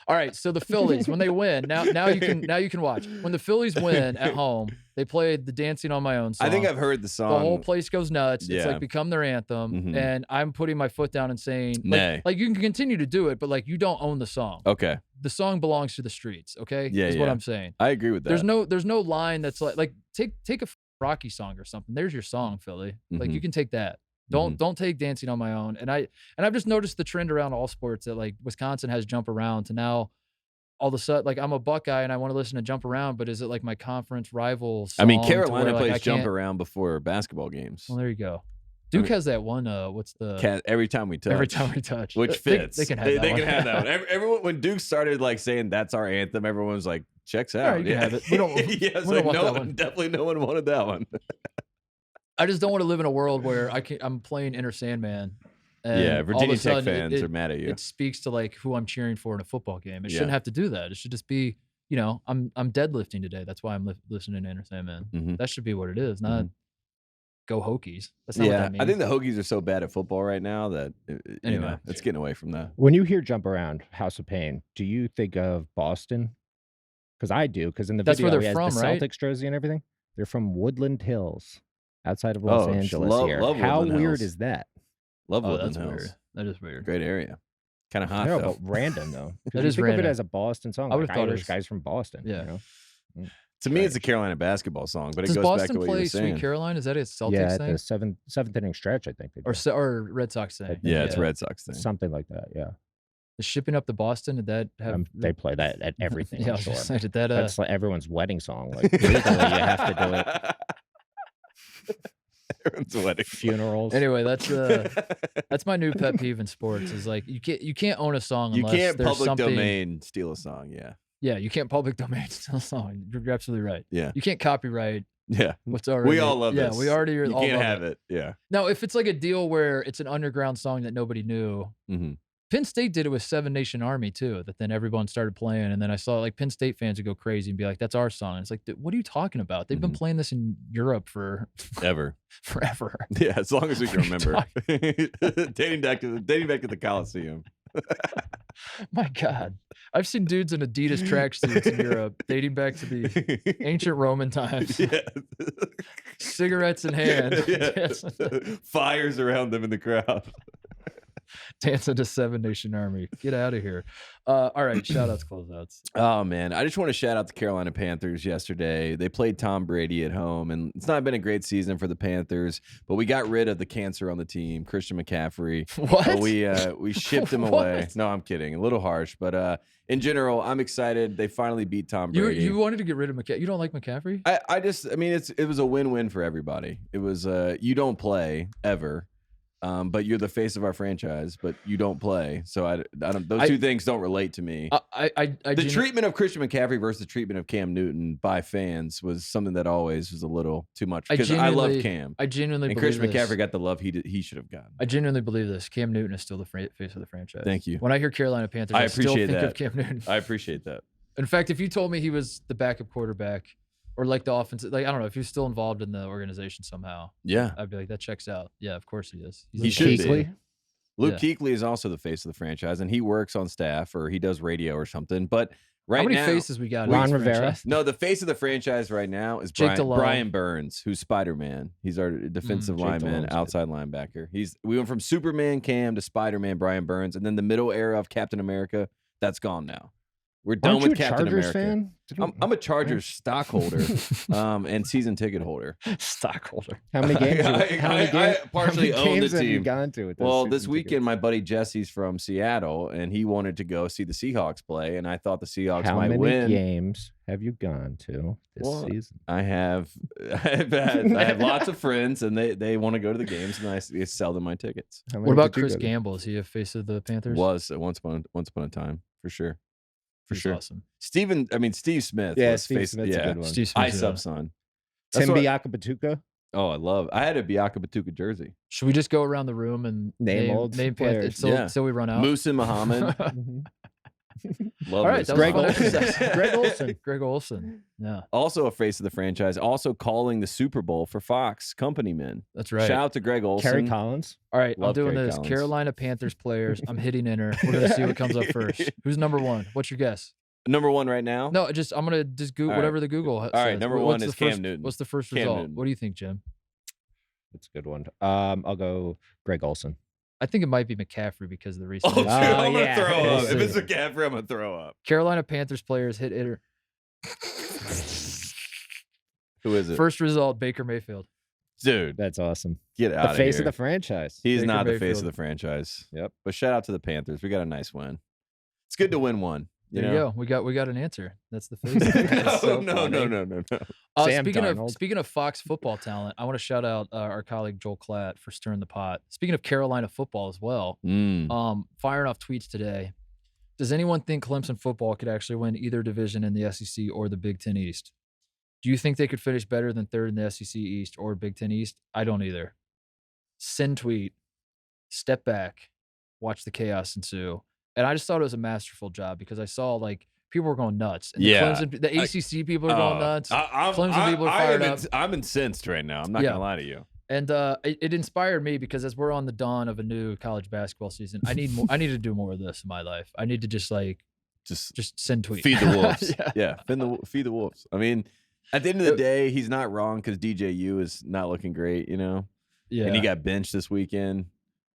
All right, so the Phillies, when they win, now you can watch. When the Phillies win at home, they played the Dancing on My Own song. I think I've heard the song. The whole place goes nuts. It's like become their anthem. And I'm putting my foot down and saying, like you can continue to do it, but like you don't own the song. Okay. The song belongs to the streets. Okay. Yeah. Is what I'm saying. I agree with that. There's no line that's like take a Rocky song or something. There's your song, Philly. Like you can take that. Don't take Dancing on My Own. And I've just noticed the trend around all sports that like Wisconsin has Jump Around to now all of a sudden, like I'm a Buckeye and I want to listen to Jump Around, but is it like my conference rival song? I mean, Carolina plays Jump Around before basketball games. Well, there you go. Duke has that one. What's the Every Time We Touch? Every Time We Touch, which fits. They can have that one. They can have that one. Everyone, when Duke started like saying that's our anthem, everyone was like, "Checks out." All right, you can have it. We don't. Definitely no one wanted that one. I just don't want to live in a world where I'm playing Enter Sandman. And Virginia Tech fans are mad at you. It speaks to like who I'm cheering for in a football game. It shouldn't have to do that. It should just be, I'm deadlifting today. That's why I'm listening to Enter Sandman. That should be what it is, not go Hokies. That's not what that means. I think the Hokies are so bad at football right now that anyway, it's getting away from that. When you hear Jump Around, House of Pain, do you think of Boston? Because I do. Because in the video, he has the Celtics jersey and everything. They're from Woodland Hills, outside of Los Angeles. How weird is that? Love Woodland Hills. Weird. That is weird. Great area. Kind of hot, but random though. That is think random. of it as a Boston song. I would like have thought Irish guys from Boston. Yeah. To me, it's a Carolina basketball song, but it goes Boston back to what you were saying. Does Boston play Sweet Caroline? Is that a Celtics thing? Yeah, the seventh inning stretch, I think. Or Red Sox thing. Yeah, it's Red Sox thing. Something like that, yeah. The shipping up to Boston, did that have... they play that at everything, I'm sure. Did that, that's like everyone's wedding song. Like, legally, you have to do it. Everyone's wedding. Funerals. Anyway, that's my new pet peeve in sports. Is like you can't own a song unless you can't there's public something... domain steal a song. Yeah. Yeah, you can't public domain steal a song. You're absolutely right. Yeah. You can't copyright. Yeah. What's already? We all love this. Yeah, we already you all can't love have it. Yeah. Now, if it's like a deal where it's an underground song that nobody knew, Penn State did it with Seven Nation Army too. That then everyone started playing, and then I saw like Penn State fans would go crazy and be like, "That's our song." And it's like, what are you talking about? They've been playing this in Europe for forever. Yeah, as long as we can remember. dating back to the Coliseum. My God, I've seen dudes in Adidas tracksuits in Europe dating back to the ancient Roman times. Yeah. Cigarettes in hand. Yeah. Fires around them in the crowd. Dancing to Seven Nation Army. Get out of here. All right, shout-outs, closeouts. Oh, man. I just want to shout out the Carolina Panthers yesterday. They played Tom Brady at home, and it's not been a great season for the Panthers, but we got rid of the cancer on the team, Christian McCaffrey. What? We shipped him away. No, I'm kidding. A little harsh, but in general, I'm excited. They finally beat Tom Brady. You wanted to get rid of McCaffrey? You don't like McCaffrey? I mean, it was a win-win for everybody. It was you don't play ever. But you're the face of our franchise, but you don't play. So I don't. Those two things don't relate to me. The treatment of Christian McCaffrey versus the treatment of Cam Newton by fans was something that always was a little too much because I love Cam. I genuinely and believe Christian McCaffrey got the love he should have gotten. I genuinely believe this. Cam Newton is still the face of the franchise. Thank you. When I hear Carolina Panthers, I still think of Cam Newton. I appreciate that. In fact, if you told me he was the backup quarterback. Or like the offensive, like I don't know if he's still involved in the organization somehow. Yeah, I'd be like, that checks out. Yeah, of course he is. He should be. Luke Kuechly is also the face of the franchise, and he works on staff or he does radio or something. But how many faces we got? Ron Rivera. No, the face of the franchise right now is Brian Burns, who's Spider-Man. He's our defensive lineman, outside linebacker. We went from Superman Cam to Spider-Man Brian Burns, and then the middle era of Captain America that's gone now. We're done with Captain America. Fan? I'm a Chargers stockholder and season ticket holder. Stockholder. How many games? I partially own the team. Have you gone to this weekend, my buddy Jesse's from Seattle, and he wanted to go see the Seahawks play, and I thought the Seahawks might win. How many games have you gone to this season? I have lots of friends, and they want to go to the games, and I sell them my tickets. What about Chris Gamble? Is he a face of the Panthers? Was once upon a time for sure. For sure. Awesome. Steve Smith. Yeah, Steve Smith's a good one. Steve Smith, Ice Up Son. Tim Biakabatuka. Oh, I had a Biakabatuka jersey. Should we just go around the room and name players so we run out? Musa Muhammad. All right, Greg Olsen. Greg Olsen. Yeah. Also a face of the franchise. Also calling the Super Bowl for Fox company men. That's right. Shout out to Greg Olsen. Kerry Collins. All right, I'm doing this. Collins. Carolina Panthers players. I'm hitting enter. We're gonna see what comes up first. Who's number one? What's your guess? Number one right now? No, I'm gonna just Google whatever the Google says. All right, number one is Cam Newton. What's the first result? Newton. What do you think, Jim? That's a good one. I'll go Greg Olsen. I think it might be McCaffrey because of the recent. I'm gonna throw up. If it's McCaffrey, I'm gonna throw up. Carolina Panthers players hit enter. Who is it? First result, Baker Mayfield. Dude, that's awesome. Get out of here. The face of the franchise. He's not the face of the franchise. Yep. But shout out to the Panthers. We got a nice win. It's good to win one. There you go. We got an answer. That's the face. No. Speaking of Fox football talent, I want to shout out our colleague Joel Klatt for stirring the pot. Speaking of Carolina football as well, firing off tweets today. Does anyone think Clemson football could actually win either division in the SEC or the Big Ten East? Do you think they could finish better than third in the SEC East or Big Ten East? I don't either. Send tweet. Step back. Watch the chaos ensue. And I just thought it was a masterful job because I saw like people were going nuts. And the ACC people are going nuts. Clemson people are fired up. I'm incensed right now. I'm not gonna lie to you. And it inspired me because as we're on the dawn of a new college basketball season, I need more. I need to do more of this in my life. I need to just send tweets. Feed the wolves. Feed the wolves. I mean, at the end of the day, he's not wrong because DJU is not looking great. Yeah. And he got benched this weekend.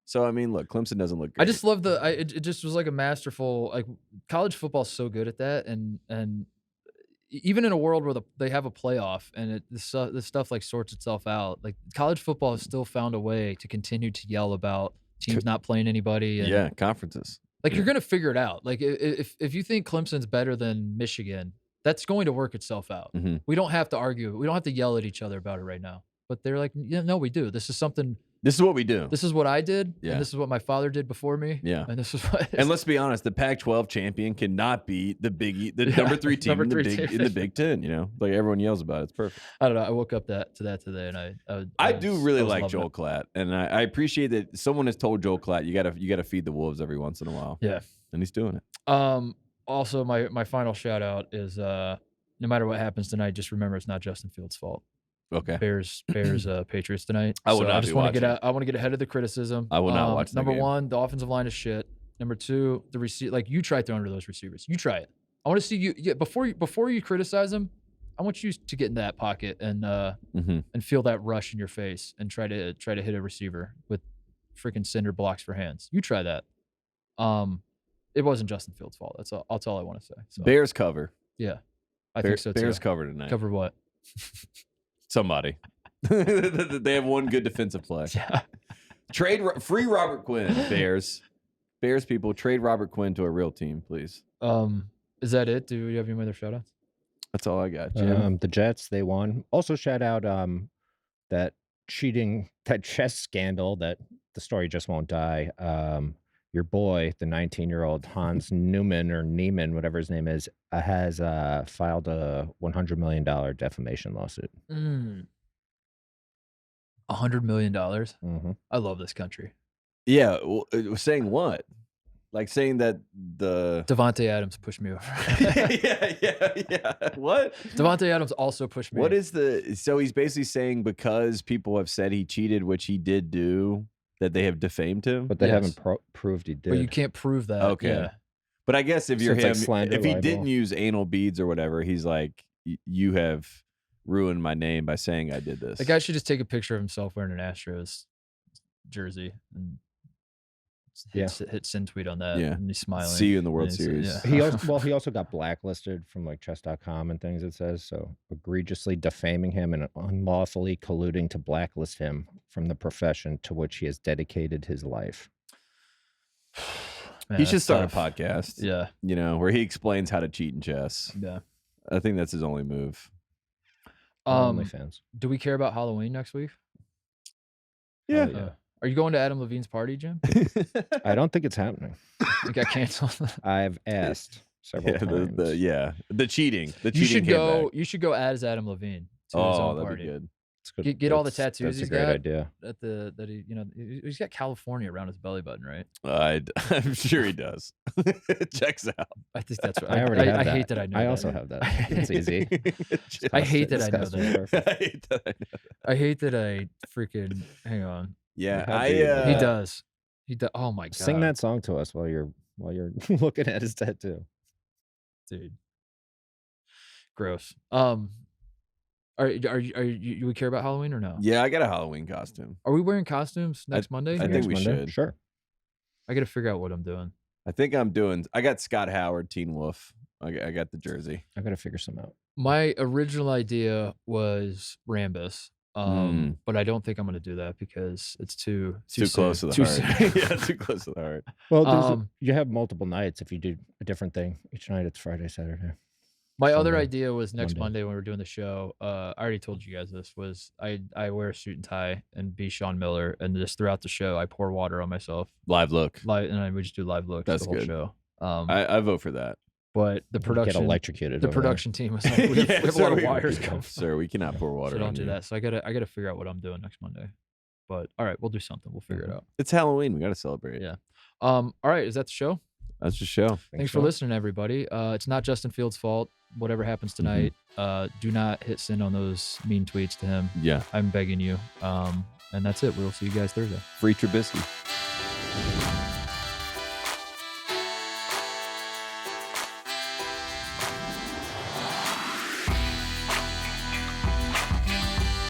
So, I mean, look, Clemson doesn't look great. I just love it just was like a masterful, like college football's so good at that. And even in a world where they have a playoff and this stuff like sorts itself out, like college football has still found a way to continue to yell about teams not playing anybody. And, conferences. Like you're going to figure it out. Like if you think Clemson's better than Michigan, that's going to work itself out. Mm-hmm. We don't have to argue. We don't have to yell at each other about it right now. But they're like, yeah, no, we do. This is something. This is what we do. This is what I did. Yeah. And this is what my father did before me. Yeah. And this is what. And let's be honest, the Pac-12 champion cannot beat the number 3 team in the Big Ten. You know, like everyone yells about it. It's perfect. I don't know. I woke up to that today, and I do really like Joel Klatt, and I appreciate that someone has told Joel Klatt you gotta feed the wolves every once in a while. Yeah. And he's doing it. Also, my final shout out is no matter what happens tonight, just remember it's not Justin Fields' fault. Okay. Bears, Patriots tonight. I would not. I just want to get I want to get ahead of the criticism. I will not watch that Number game. 1, the offensive line is shit. Number 2, the receiver. Like you try throwing to those receivers. You try it. I want to see you. Yeah, before you criticize them, I want you to get in that pocket and feel that rush in your face and try to hit a receiver with freaking cinder blocks for hands. You try that. It wasn't Justin Fields' fault. That's all I want to say. So, Bears cover. Yeah, I think so too. Bears cover tonight. Cover what? Somebody. They have one good defensive play. Yeah. Free Robert Quinn. Bears people, trade Robert Quinn to a real team, please. Is that it? Do you have any other shout outs? That's all I got, Jim. The Jets, they won. Also shout out that chess scandal that the story just won't die. Your boy, the 19-year-old Hans Neiman, whatever his name is, has filed a $100 million defamation lawsuit. $100 million? Mm-hmm. I love this country. Yeah, well, saying what? Like saying that the Devontae Adams pushed me over. yeah. What? Devontae Adams also pushed me. What is so he's basically saying because people have said he cheated, which he did do, that they have defamed him? But they haven't proved he did. But you can't prove that. Okay. Yeah. But I guess if you're him, slander, if he libel. didn't use anal beads or whatever, he's like, you have ruined my name by saying I did this. The guy should just take a picture of himself wearing an Astros jersey and hit send tweet on that. And he's smiling. See you in the World Series. Yeah. He also got blacklisted from like chess.com and things, it says. So egregiously defaming him and unlawfully colluding to blacklist him from the profession to which he has dedicated his life. Man, he should start a podcast. Yeah. You know, where he explains how to cheat in chess. Yeah. I think that's his only move. OnlyFans. Do we care about Halloween next week? Yeah. Are you going to Adam Levine's party, Jim? I don't think it's happening. It got canceled. I've asked several times. The cheating. You should go. You should go as Adam Levine to his own that'd party. Be good. Get all the tattoos he's got. That's a great idea. That he, he's got California around his belly button, right? I'm sure he does. Checks out. I think that's right. I already have that. I hate that I know. I also have that. It's easy. I hate that I know that. I hate that I know that. I hate that I freaking hang on. Yeah, he does. He does. Oh my god! Sing that song to us while you're looking at his tattoo, dude. Gross. Are you would care about Halloween or no? Yeah, I got a Halloween costume. Are we wearing costumes next Monday? I think we should. Sure. I got to figure out what I'm doing. I think I got Scott Howard, Teen Wolf. I got the jersey. I got to figure some out. My original idea was Rambus. But I don't think I'm going to do that because it's too close to the heart. Yeah, too close to the heart. Well, you have multiple nights if you do a different thing. Each night it's Friday, Saturday. My other idea was next Monday when we're doing the show. I already told you guys this was I wear a suit and tie and be Sean Miller, and just throughout the show I pour water on myself. Live look. And we just do live looks. That's the whole good. Show. I vote for that. But the production, get electrocuted. The production team was like, we have a lot of wires going. Sir, we cannot pour water. So don't do that. So I gotta figure out what I'm doing next Monday. But all right, we'll do something. We'll figure it out. It's Halloween. We got to celebrate. Yeah. All right. Is that the show? That's the show. Thanks for listening, everybody. It's not Justin Fields' fault. Whatever happens tonight, do not hit send on those mean tweets to him. Yeah. I'm begging you. And that's it. We'll see you guys Thursday. Free Trubisky.